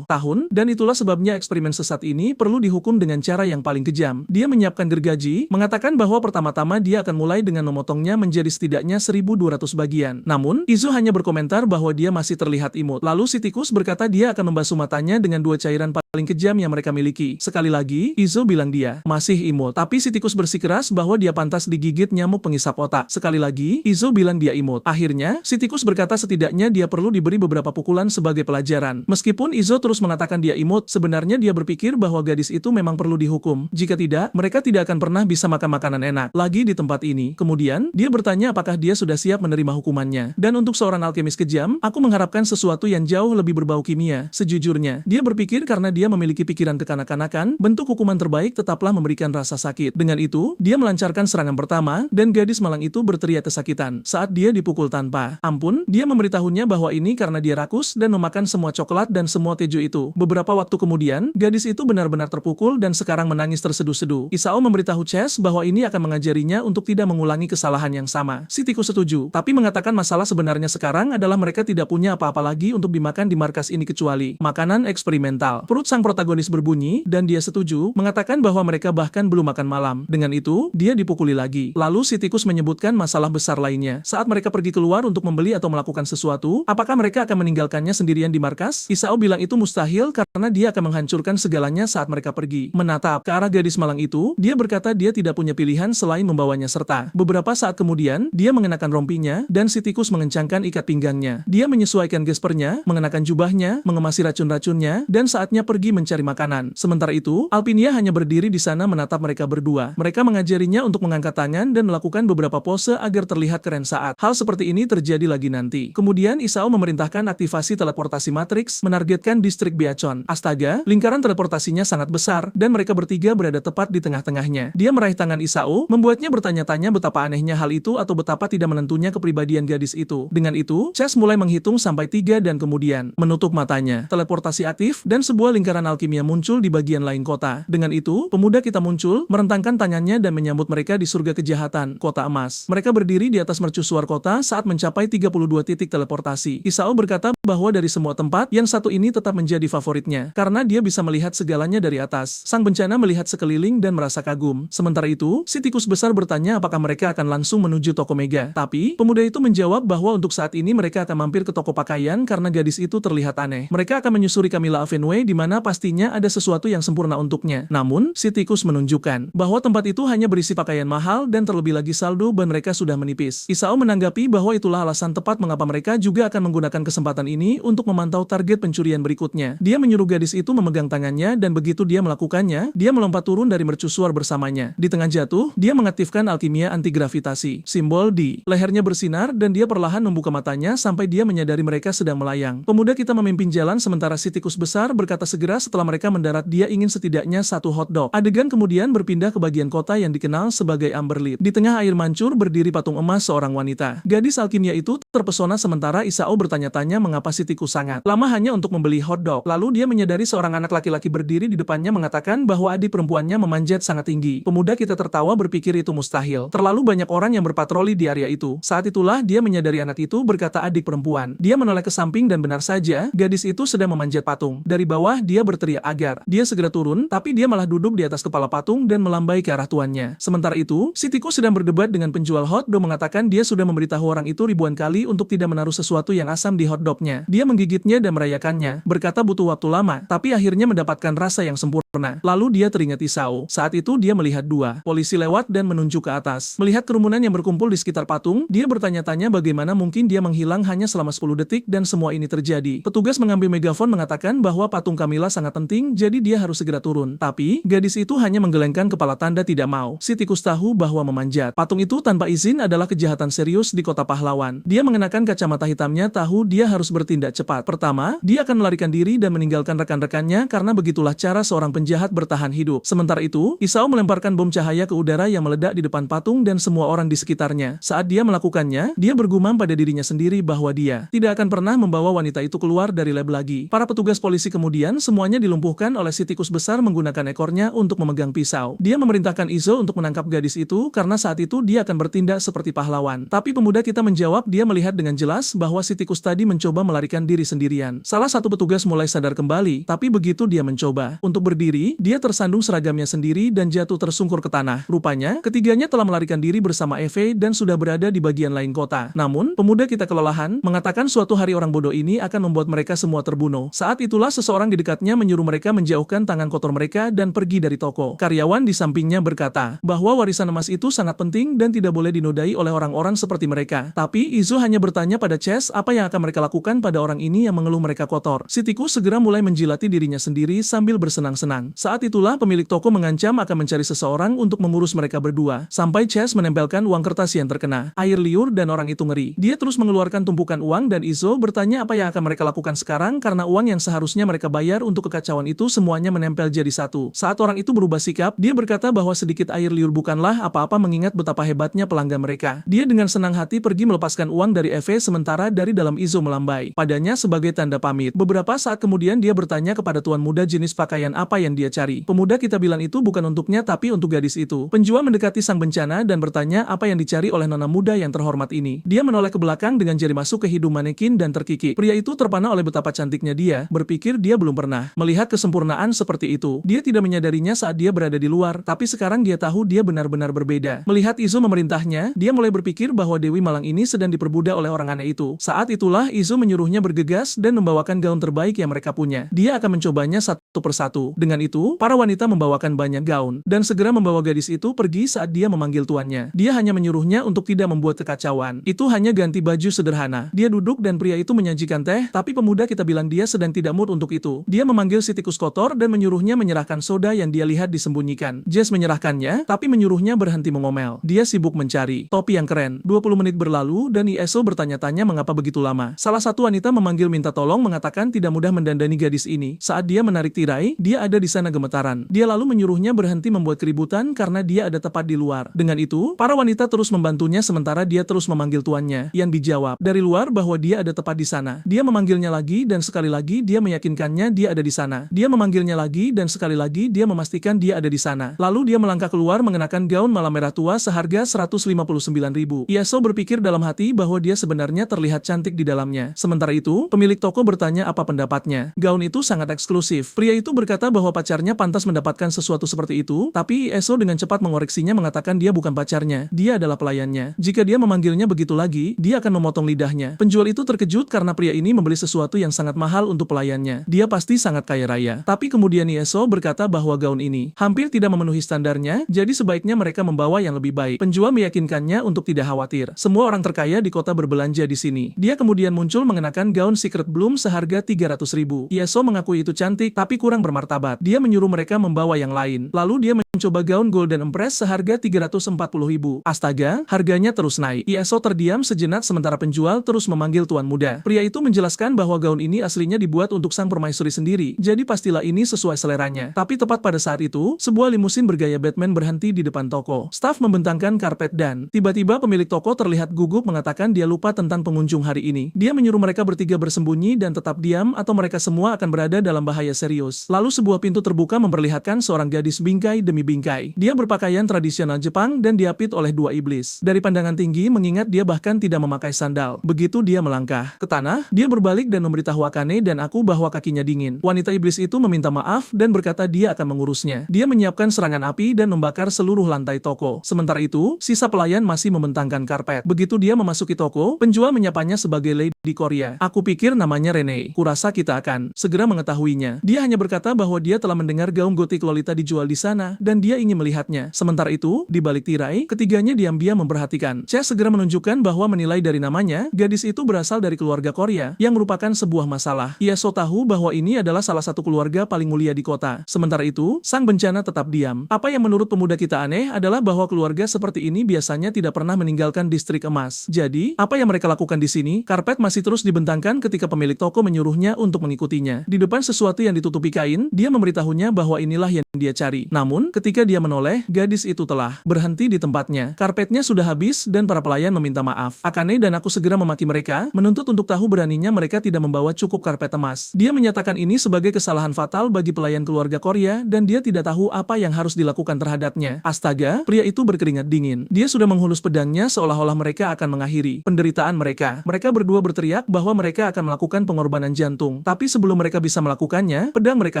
tahun, dan itulah sebabnya eksperimen sesat ini perlu dihukum dengan cara yang paling kejam. Dia menyiapkan gergaji, mengatakan bahwa pertama-tama dia akan mulai dengan memotongnya menjadi setidaknya 1.200 bagian. Namun, Izou hanya berkomentar bahwa dia masih terlihat imut. Lalu si tikus berkata dia akan membasuh matanya dengan 2 cairan paling kejam yang mereka miliki. Sekali lagi, Izo bilang dia masih imut. Tapi si tikus bersikeras bahwa dia pantas digigit nyamuk pengisap otak. Sekali lagi, Izo bilang dia imut. Akhirnya, si tikus berkata setidaknya dia perlu diberi beberapa pukulan sebagai pelajaran. Meskipun Izo terus mengatakan dia imut, sebenarnya dia berpikir bahwa gadis itu memang perlu dihukum. Jika tidak, mereka tidak akan pernah bisa makan makanan enak lagi di tempat ini. Kemudian, dia bertanya apakah dia sudah siap menerima hukumannya. Dan untuk seorang alkemis kejam, aku mengharapkan sesuatu yang jauh lebih berbau kimia. Sejujurnya, dia berpikir karena dia memiliki pikiran kekanak-kanakan, bentuk hukuman terbaik tetaplah memberikan rasa sakit. Dengan itu, dia melancarkan serangan pertama, dan gadis malang itu berteriak kesakitan saat dia dipukul tanpa ampun. Dia memberitahunya bahwa ini karena dia rakus dan memakan semua coklat dan semua keju itu. Beberapa waktu kemudian, gadis itu benar-benar terpukul dan sekarang menangis terseduh-seduh. Isao memberitahu Chess bahwa ini akan mengajarinya untuk tidak mengulangi kesalahan yang sama. Si tikus setuju, tapi mengatakan masalah sebenarnya sekarang adalah mereka tidak punya apa-apa lagi untuk dimakan di markas ini kecuali makanan eksperimental. Perut sang protagonis berbunyi, dan dia setuju, mengatakan bahwa mereka bahkan belum makan malam. Dengan itu, dia dipukuli lagi. Lalu si tikus menyebutkan masalah besar lainnya. Saat mereka pergi keluar untuk membeli atau melakukan sesuatu, apakah mereka akan meninggalkannya sendirian di markas? Isao bilang itu mustahil karena dia akan menghancurkan segalanya saat mereka pergi. Menatap ke arah gadis malang itu, dia berkata dia tidak punya pilihan selain membawanya serta. Beberapa saat kemudian, dia mengenakan rompinya, dan si tikus mengencangkan ikat pinggangnya. Dia menyesuaikan gespernya, mengenakan jubahnya, mengemasi racun-racunnya, dan saatnya pergi mencari makanan. Sementara itu, Alpinia hanya berdiri di sana menatap mereka berdua. Mereka mengajarinya untuk mengangkat tangan dan melakukan beberapa pose agar terlihat keren saat hal seperti ini terjadi lagi nanti. Kemudian Isao memerintahkan aktivasi teleportasi Matrix menargetkan distrik Biachon. Astaga, lingkaran teleportasinya sangat besar, dan mereka bertiga berada tepat di tengah-tengahnya. Dia meraih tangan Isao, membuatnya bertanya-tanya betapa anehnya hal itu atau betapa tidak menentunya kepribadian gadis itu. Dengan itu, Chess mulai menghitung sampai 3 dan kemudian menutup matanya. Teleportasi aktif, dan sebuah lingkaran alkimia muncul di bagian lain kota. Dengan itu, pemuda kita muncul, merentangkan tangannya dan menyambut mereka di surga kejahatan, kota emas. Mereka berdiri di atas mercusuar kota saat mencapai 32 titik teleportasi. Isao berkata bahwa dari semua tempat, yang satu ini tetap menjadi favoritnya, karena dia bisa melihat segalanya dari atas. Sang bencana melihat sekeliling dan merasa kagum. Sementara itu, si tikus besar bertanya apakah mereka akan langsung menuju toko Mega. Tapi, pemuda itu menjawab bahwa untuk saat ini mereka akan mampir ke toko pakaian karena gadis itu terlihat aneh. Mereka akan menyusuri Camilla Avenue di mana pastinya ada sesuatu yang sempurna untuknya. Namun, si tikus menunjukkan bahwa tempat itu hanya berisi pakaian mahal dan terlebih lagi saldo ban mereka sudah menipis. Isao menanggapi bahwa itulah alasan tepat mengapa mereka juga akan menggunakan kesempatan ini untuk memantau target pencurian berikutnya. Dia menyuruh gadis itu memegang tangannya dan begitu dia melakukannya, dia melompat turun dari mercusuar bersamanya. Di tengah jatuh, dia mengaktifkan alkimia anti-gravitasi. Simbol di lehernya bersinar dan dia perlahan membuka matanya sampai dia menyadari mereka sedang melayang. Pemuda kita memimpin jalan sementara si tikus besar berkata segera setelah mereka mendarat dia ingin setidaknya 1 hotdog. Adegan kemudian berpindah ke bagian kota yang dikenal sebagai Amberlit. Di tengah air mancur berdiri patung emas seorang wanita. Gadis alkimia itu terpesona sementara Isao bertanya-tanya mengapa si tikus sangat lama hanya untuk membeli hotdog. Lalu dia menyadari seorang anak laki-laki berdiri di depannya mengatakan bahwa adik perempuannya memanjat sangat tinggi. Pemuda kita tertawa berpikir itu mustahil. Terlalu banyak orang yang berpatroli di area itu. Saat itulah dia menyadari anak itu berkata adik perempuan. Dia menoleh ke samping dan benar saja, gadis itu sedang memanjat patung. Dari bawah dia berteriak agar dia segera turun, tapi dia malah duduk di atas kepala patung dan melambai ke arah tuannya. Sementara itu, si tikus sedang berdebat dengan penjual hotdog mengatakan dia sudah memberitahu orang itu ribuan kali untuk tidak menaruh sesuatu yang asam di hotdognya. Dia menggigitnya dan merayakannya, berkata butuh waktu lama, tapi akhirnya mendapatkan rasa yang sempurna. Lalu dia teringat Isao. Saat itu dia melihat 2 polisi lewat dan menunjuk ke atas. Melihat kerumunan yang berkumpul di sekitar patung, dia bertanya-tanya bagaimana mungkin dia menghilang hanya selama 10 detik dan semua ini terjadi. Petugas mengambil megafon mengatakan bahwa patung Camilla sangat penting, jadi dia harus segera turun. Tapi, gadis itu hanya menggelengkan kepala tanda tidak mau. Si tikus tahu bahwa memanjat patung itu tanpa izin adalah kejahatan serius di kota pahlawan. Dia mengenakan kacamata hitamnya tahu dia harus bertindak cepat. Pertama, dia akan melarikan diri dan meninggalkan rekan-rekannya karena begitulah cara seorang penjahat bertahan hidup. Sementara itu, Isao melemparkan bom cahaya ke udara yang meledak di depan patung dan semua orang di sekitarnya. Saat dia melakukannya, dia bergumam pada dirinya sendiri bahwa dia tidak akan pernah membawa wanita itu keluar dari lab lagi. Para petugas polisi kemudian semuanya dilumpuhkan oleh si tikus besar menggunakan ekornya untuk memegang pisau. Dia memerintahkan Izo untuk menangkap gadis itu karena saat itu dia akan bertindak seperti pahlawan. Tapi pemuda kita menjawab dia melihat dengan jelas bahwa si tikus tadi mencoba melarikan diri sendirian. Salah satu petugas mulai sadar kembali, tapi begitu dia mencoba untuk berdiri, diri, dia tersandung seragamnya sendiri dan jatuh tersungkur ke tanah. Rupanya, ketiganya telah melarikan diri bersama Eve dan sudah berada di bagian lain kota. Namun, pemuda kita kelelahan, mengatakan suatu hari orang bodoh ini akan membuat mereka semua terbunuh. Saat itulah seseorang di dekatnya menyuruh mereka menjauhkan tangan kotor mereka dan pergi dari toko. Karyawan di sampingnya berkata bahwa warisan emas itu sangat penting dan tidak boleh dinodai oleh orang-orang seperti mereka. Tapi Izo hanya bertanya pada Chase apa yang akan mereka lakukan pada orang ini yang mengeluh mereka kotor. Si tikus segera mulai menjilati dirinya sendiri sambil bersenang-senang. Saat itulah pemilik toko mengancam akan mencari seseorang untuk mengurus mereka berdua. Sampai Chase menempelkan uang kertas yang terkena air liur dan orang itu ngeri. Dia terus mengeluarkan tumpukan uang dan Izo bertanya apa yang akan mereka lakukan sekarang karena uang yang seharusnya mereka bayar untuk kekacauan itu semuanya menempel jadi satu. Saat orang itu berubah sikap, dia berkata bahwa sedikit air liur bukanlah apa-apa mengingat betapa hebatnya pelanggan mereka. Dia dengan senang hati pergi melepaskan uang dari Eve sementara dari dalam Izo melambai padanya sebagai tanda pamit. Beberapa saat kemudian dia bertanya kepada tuan muda jenis pakaian apa yang dia cari. Pemuda kita bilang itu bukan untuknya tapi untuk gadis itu. Penjual mendekati sang bencana dan bertanya apa yang dicari oleh nona muda yang terhormat ini. Dia menoleh ke belakang dengan jari masuk ke hidung manekin dan terkikik. Pria itu terpana oleh betapa cantiknya dia, berpikir dia belum pernah melihat kesempurnaan seperti itu. Dia tidak menyadarinya saat dia berada di luar, tapi sekarang dia tahu dia benar-benar berbeda. Melihat Izo memerintahnya, dia mulai berpikir bahwa Dewi Malang ini sedang diperbudak oleh orang aneh itu. Saat itulah Izo menyuruhnya bergegas dan membawakan gaun terbaik yang mereka punya. Dia akan mencobanya satu persatu. Dengan itu, para wanita membawakan banyak gaun dan segera membawa gadis itu pergi saat dia memanggil tuannya. Dia hanya menyuruhnya untuk tidak membuat kekacauan. Itu hanya ganti baju sederhana. Dia duduk dan pria itu menyajikan teh, tapi pemuda kita bilang dia sedang tidak mood untuk itu. Dia memanggil si tikus kotor dan menyuruhnya menyerahkan soda yang dia lihat disembunyikan. Jess menyerahkannya, tapi menyuruhnya berhenti mengomel. Dia sibuk mencari topi yang keren. 20 menit berlalu dan Iso bertanya-tanya mengapa begitu lama. Salah satu wanita memanggil minta tolong mengatakan tidak mudah mendandani gadis ini. Saat dia menarik tirai, dia ada di sana gemetaran. Dia lalu menyuruhnya berhenti membuat keributan karena dia ada tepat di luar. Dengan itu, para wanita terus membantunya sementara dia terus memanggil tuannya, yang dijawab dari luar bahwa dia ada tepat di sana. Dia memanggilnya lagi dan sekali lagi dia meyakinkannya dia ada di sana. Dia memanggilnya lagi dan sekali lagi dia memastikan dia ada di sana. Lalu dia melangkah keluar mengenakan gaun malam merah tua seharga 159.000. Iso berpikir dalam hati bahwa dia sebenarnya terlihat cantik di dalamnya. Sementara itu, pemilik toko bertanya apa pendapatnya. Gaun itu sangat eksklusif. Pria itu berkata bahwa pacarnya pantas mendapatkan sesuatu seperti itu, tapi Iso dengan cepat mengoreksinya mengatakan dia bukan pacarnya, dia adalah pelayannya. Jika dia memanggilnya begitu lagi, dia akan memotong lidahnya. Penjual itu terkejut karena pria ini membeli sesuatu yang sangat mahal untuk pelayannya. Dia pasti sangat kaya raya. Tapi kemudian Iso berkata bahwa gaun ini hampir tidak memenuhi standarnya, jadi sebaiknya mereka membawa yang lebih baik. Penjual meyakinkannya untuk tidak khawatir. Semua orang terkaya di kota berbelanja di sini. Dia kemudian muncul mengenakan gaun Secret Bloom seharga 300.000. Iso mengakui itu cantik tapi kurang bermartabat. Dia menyuruh mereka membawa yang lain. Lalu dia mencoba gaun Golden Empress seharga 340.000. Astaga, harganya terus naik. Iso terdiam sejenak sementara penjual terus memanggil tuan muda. Pria itu menjelaskan bahwa gaun ini aslinya dibuat untuk sang permaisuri sendiri, jadi pastilah ini sesuai seleranya. Tapi tepat pada saat itu, sebuah limusin bergaya Batman berhenti di depan toko. Staf membentangkan karpet dan tiba-tiba pemilik toko terlihat gugup mengatakan dia lupa tentang pengunjung hari ini. Dia menyuruh mereka bertiga bersembunyi dan tetap diam atau mereka semua akan berada dalam bahaya serius. Lalu sebuah pintu terbuka memperlihatkan seorang gadis bingkai demi bingkai. Dia berpakaian tradisional Jepang dan diapit oleh dua iblis. Dari pandangan tinggi mengingat dia bahkan tidak memakai sandal. Begitu dia melangkah ke tanah, dia berbalik dan memberitahu Akane dan aku bahwa kakinya dingin. Wanita iblis itu meminta maaf dan berkata dia akan mengurusnya. Dia menyiapkan serangan api dan membakar seluruh lantai toko. Sementara itu, sisa pelayan masih membentangkan karpet. Begitu dia memasuki toko, penjual menyapanya sebagai Lady Korea. Aku pikir namanya Rene. Kurasa kita akan segera mengetahuinya. Dia hanya berkata bahwa dia telah mendengar gaun gotik Lolita dijual di sana dan dia ingin melihatnya. Sementara itu, di balik tirai, ketiganya diam-diam memperhatikan. Chase segera menunjukkan bahwa menilai dari namanya, gadis itu berasal dari keluarga Korea, yang merupakan sebuah masalah. Iso tahu bahwa ini adalah salah satu keluarga paling mulia di kota. Sementara itu, sang bencana tetap diam. Apa yang menurut pemuda kita aneh adalah bahwa keluarga seperti ini biasanya tidak pernah meninggalkan distrik emas. Jadi, apa yang mereka lakukan di sini? Karpet masih terus dibentangkan ketika pemilik toko menyuruhnya untuk mengikutinya. Di depan sesuatu yang ditutupi kain, dia memberitahunya bahwa inilah yang dia cari. Namun, ketika Ketika dia menoleh, gadis itu telah berhenti di tempatnya. Karpetnya sudah habis dan para pelayan meminta maaf. Akane dan aku segera memaki mereka, menuntut untuk tahu beraninya mereka tidak membawa cukup karpet emas. Dia menyatakan ini sebagai kesalahan fatal bagi pelayan keluarga Korea dan dia tidak tahu apa yang harus dilakukan terhadapnya. Astaga, pria itu berkeringat dingin. Dia sudah menghulus pedangnya seolah-olah mereka akan mengakhiri penderitaan mereka. Mereka berdua berteriak bahwa mereka akan melakukan pengorbanan jantung. Tapi sebelum mereka bisa melakukannya, pedang mereka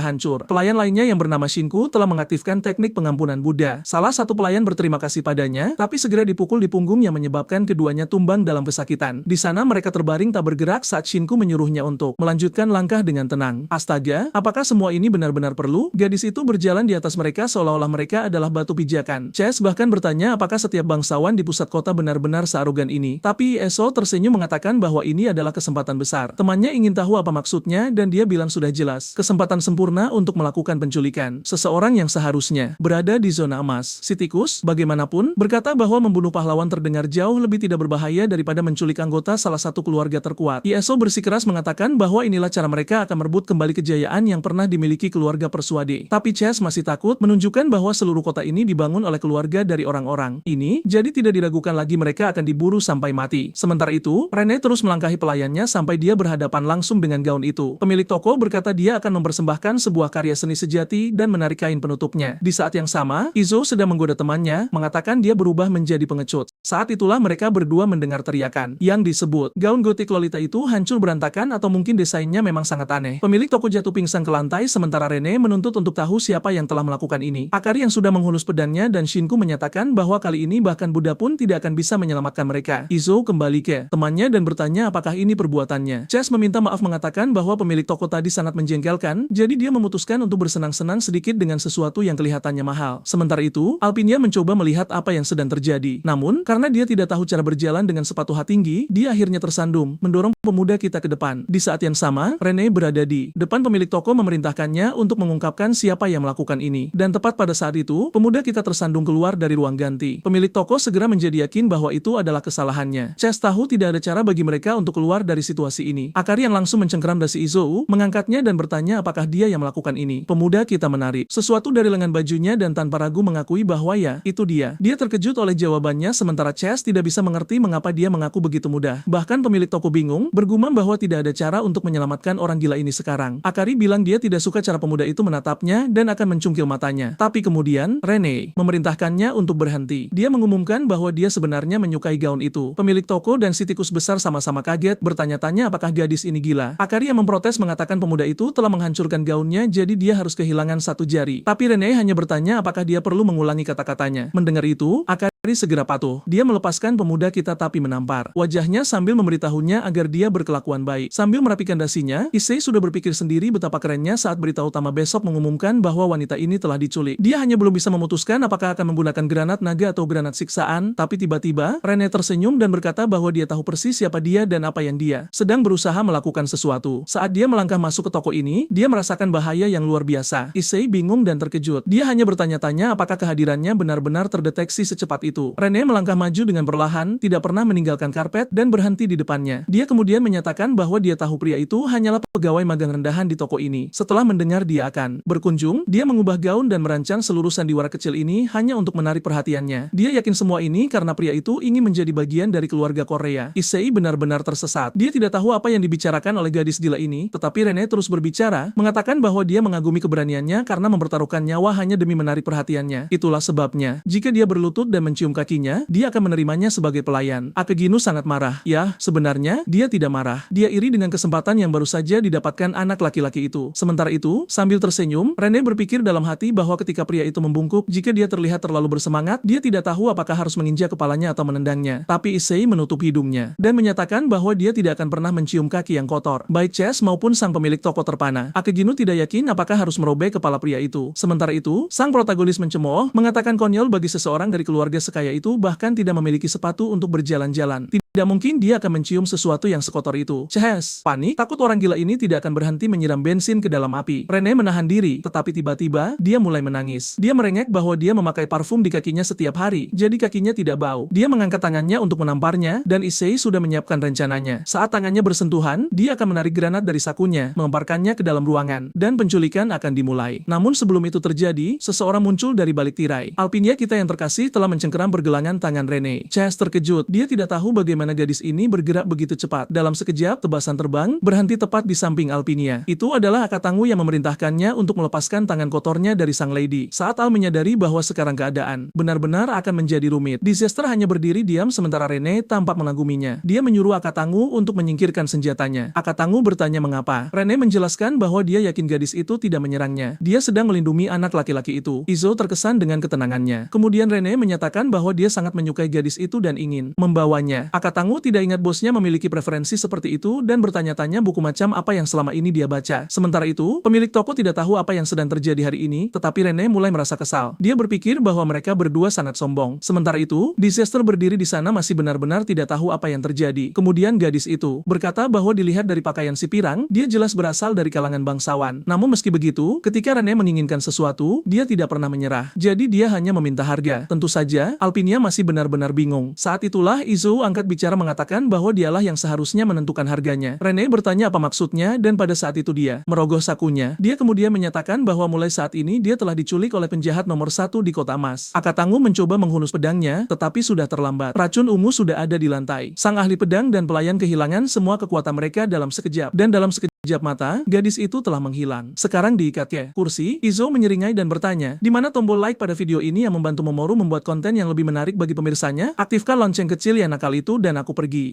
hancur. Pelayan lainnya yang bernama Shinku telah mengaktifkan teknik pengampunan Buddha. Salah satu pelayan berterima kasih padanya, tapi segera dipukul di punggung yang menyebabkan keduanya tumbang dalam kesakitan. Di sana mereka terbaring tak bergerak saat Shinku menyuruhnya untuk melanjutkan langkah dengan tenang. Astaga, apakah semua ini benar-benar perlu? Gadis itu berjalan di atas mereka seolah-olah mereka adalah batu pijakan. Chase bahkan bertanya apakah setiap bangsawan di pusat kota benar-benar searogan ini. Tapi Eso tersenyum mengatakan bahwa ini adalah kesempatan besar. Temannya ingin tahu apa maksudnya dan dia bilang sudah jelas. Kesempatan sempurna untuk melakukan penculikan. Seseorang yang seharusnya berada di zona emas. Si tikus, bagaimanapun, berkata bahwa membunuh pahlawan terdengar jauh lebih tidak berbahaya daripada menculik anggota salah satu keluarga terkuat. Eso bersikeras mengatakan bahwa inilah cara mereka akan merebut kembali kejayaan yang pernah dimiliki keluarga Persuade. Tapi Chase masih takut menunjukkan bahwa seluruh kota ini dibangun oleh keluarga dari orang-orang ini, jadi tidak diragukan lagi mereka akan diburu sampai mati. Sementara itu, Rene terus melangkahi pelayannya sampai dia berhadapan langsung dengan gaun itu. Pemilik toko berkata dia akan mempersembahkan sebuah karya seni sejati dan menarik kain penutupnya. Di saat yang sama, Izo sedang menggoda temannya, mengatakan dia berubah menjadi pengecut. Saat itulah mereka berdua mendengar teriakan yang disebut gaun gotik Lolita itu hancur berantakan atau mungkin desainnya memang sangat aneh. Pemilik toko jatuh pingsan ke lantai sementara Rene menuntut untuk tahu siapa yang telah melakukan ini. Akari yang sudah menghunus pedangnya dan Shinku menyatakan bahwa kali ini bahkan Buddha pun tidak akan bisa menyelamatkan mereka. Izo kembali ke temannya dan bertanya apakah ini perbuatannya. Chase meminta maaf mengatakan bahwa pemilik toko tadi sangat menjengkelkan, jadi dia memutuskan untuk bersenang-senang sedikit dengan sesuatu yang kelihatannya mahal. Sementara itu, Alpinia mencoba melihat apa yang sedang terjadi. Namun, karena dia tidak tahu cara berjalan dengan sepatu hat tinggi, dia akhirnya tersandung, mendorong pemuda kita ke depan. Di saat yang sama, Rene berada di depan pemilik toko memerintahkannya untuk mengungkapkan siapa yang melakukan ini. Dan tepat pada saat itu, pemuda kita tersandung keluar dari ruang ganti. Pemilik toko segera menjadi yakin bahwa itu adalah kesalahannya. Chase tahu tidak ada cara bagi mereka untuk keluar dari situasi ini. Akari yang langsung mencengkeram dasi Izou, mengangkatnya dan bertanya apakah dia yang melakukan ini. Pemuda kita menarik sesuatu dari lengan bajunya dan tanpa ragu mengakui bahwa ya, itu dia. Dia terkejut oleh jawabannya sementara Chase tidak bisa mengerti mengapa dia mengaku begitu mudah. Bahkan pemilik toko bingung, bergumam bahwa tidak ada cara untuk menyelamatkan orang gila ini sekarang. Akari bilang dia tidak suka cara pemuda itu menatapnya dan akan mencungkil matanya. Tapi kemudian, Rene memerintahkannya untuk berhenti. Dia mengumumkan bahwa dia sebenarnya menyukai gaun itu. Pemilik toko dan si tikus besar sama-sama kaget, bertanya-tanya apakah gadis ini gila. Akari yang memprotes mengatakan pemuda itu telah menghancurkan gaunnya jadi dia harus kehilangan satu jari. Tapi Rene hanya bertanya apakah dia perlu mengulangi kata-katanya. Mendengar itu, Akari segera patuh. Dia melepaskan pemuda kita tapi menampar wajahnya sambil memberitahunya agar dia berkelakuan baik. Sambil merapikan dasinya, Issei sudah berpikir sendiri betapa kerennya saat berita utama besok mengumumkan bahwa wanita ini telah diculik. Dia hanya belum bisa memutuskan apakah akan menggunakan granat naga atau granat siksaan, tapi tiba-tiba, Rene tersenyum dan berkata bahwa dia tahu persis siapa dia dan apa yang dia sedang berusaha melakukan sesuatu. Saat dia melangkah masuk ke toko ini, dia merasakan bahaya yang luar biasa. Issei bingung dan terkejut. Dia hanya bertanya-tanya apakah kehadirannya benar-benar terdeteksi secepat itu. Rene melangkah maju dengan perlahan, tidak pernah meninggalkan karpet, dan berhenti di depannya. Dia kemudian menyatakan bahwa dia tahu pria itu hanyalah pegawai magang rendahan di toko ini. Setelah mendengar dia akan berkunjung, dia mengubah gaun dan merancang seluruh sandiwara kecil ini hanya untuk menarik perhatiannya. Dia yakin semua ini karena pria itu ingin menjadi bagian dari keluarga Korea. Issei benar-benar tersesat. Dia tidak tahu apa yang dibicarakan oleh gadis gila ini, tetapi Rene terus berbicara, mengatakan bahwa dia mengagumi keberaniannya karena mempertaruhkan nyawa hanya demi menarik perhatiannya. Itulah sebabnya, jika dia berlutut dan mencium kakinya, dia akan menerimanya sebagai pelayan. Akeginu sangat marah. Ya, sebenarnya, dia tidak marah. Dia iri dengan kesempatan yang baru saja didapatkan anak laki-laki itu. Sementara itu, sambil tersenyum, Rene berpikir dalam hati bahwa ketika pria itu membungkuk, jika dia terlihat terlalu bersemangat, dia tidak tahu apakah harus menginjak kepalanya atau menendangnya. Tapi Issei menutup hidungnya, dan menyatakan bahwa dia tidak akan pernah mencium kaki yang kotor. Baik Chase maupun sang pemilik toko terpana. Akeginu tidak yakin apakah harus merobek kepala pria itu. Sementara itu, sang protagonis mencemooh, mengatakan konyol bagi seseorang dari keluarga sekaya itu bahkan tidak memiliki sepatu untuk berjalan-jalan. Tidak mungkin dia akan mencium sesuatu yang sekotor itu. Ces, panik, takut orang gila ini tidak akan berhenti menyiram bensin ke dalam api. Rene menahan diri, tetapi tiba-tiba, dia mulai menangis. Dia merengek bahwa dia memakai parfum di kakinya setiap hari, jadi kakinya tidak bau. Dia mengangkat tangannya untuk menamparnya, dan Issei sudah menyiapkan rencananya. Saat tangannya bersentuhan, dia akan menarik granat dari sakunya, melemparkannya ke dalam ruangan, dan penculikan akan dimulai. Namun sebelum itu terjadi, seseorang muncul dari balik tirai. Alpinia kita yang terkasih telah mencengkeram bergelangan tangan Rene. Ces terkejut, dia tidak tahu bagaimana gadis ini bergerak begitu cepat. Dalam sekejap, tebasan terbang berhenti tepat di samping Alpinia. Itu adalah Akatangu yang memerintahkannya untuk melepaskan tangan kotornya dari sang lady. Saat Al menyadari bahwa sekarang keadaan benar-benar akan menjadi rumit, Disaster hanya berdiri diam sementara Rene tampak mengaguminya. Dia menyuruh Akatangu untuk menyingkirkan senjatanya. Akatangu bertanya mengapa. Rene menjelaskan bahwa dia yakin gadis itu tidak menyerangnya. Dia sedang melindungi anak laki-laki itu. Izo terkesan dengan ketenangannya. Kemudian Rene menyatakan bahwa dia sangat menyukai gadis itu dan ingin membawanya. Akatangu tidak ingat bosnya memiliki preferensi seperti itu dan bertanya-tanya buku macam apa yang selama ini dia baca. Sementara itu, pemilik toko tidak tahu apa yang sedang terjadi hari ini, tetapi Rene mulai merasa kesal. Dia berpikir bahwa mereka berdua sangat sombong. Sementara itu, Disaster berdiri di sana masih benar-benar tidak tahu apa yang terjadi. Kemudian gadis itu berkata bahwa dilihat dari pakaian si pirang, dia jelas berasal dari kalangan bangsawan. Namun meski begitu, ketika Rene menginginkan sesuatu, dia tidak pernah menyerah. Jadi dia hanya meminta harga. Tentu saja, Alpinia masih benar-benar bingung. Saat itulah Izo angkat bicara mengatakan bahwa dialah yang seharusnya menentukan harganya. Rene bertanya apa maksudnya dan pada saat itu dia merogoh sakunya. Dia kemudian menyatakan bahwa mulai saat ini dia telah diculik oleh penjahat nomor 1 di kota emas. Akatangu mencoba menghunus pedangnya, tetapi sudah terlambat. Racun ungu sudah ada di lantai. Sang ahli pedang dan pelayan kehilangan semua kekuatan mereka dalam sekejap. Dan dalam sekejap mata, gadis itu telah menghilang. Sekarang diikat ke kursi, Izo menyeringai dan bertanya, di mana tombol like pada video ini yang membantu Momoru membuat konten yang lebih menarik bagi pemirsanya? Aktifkan lonceng kecil yang nakal itu dan aku pergi.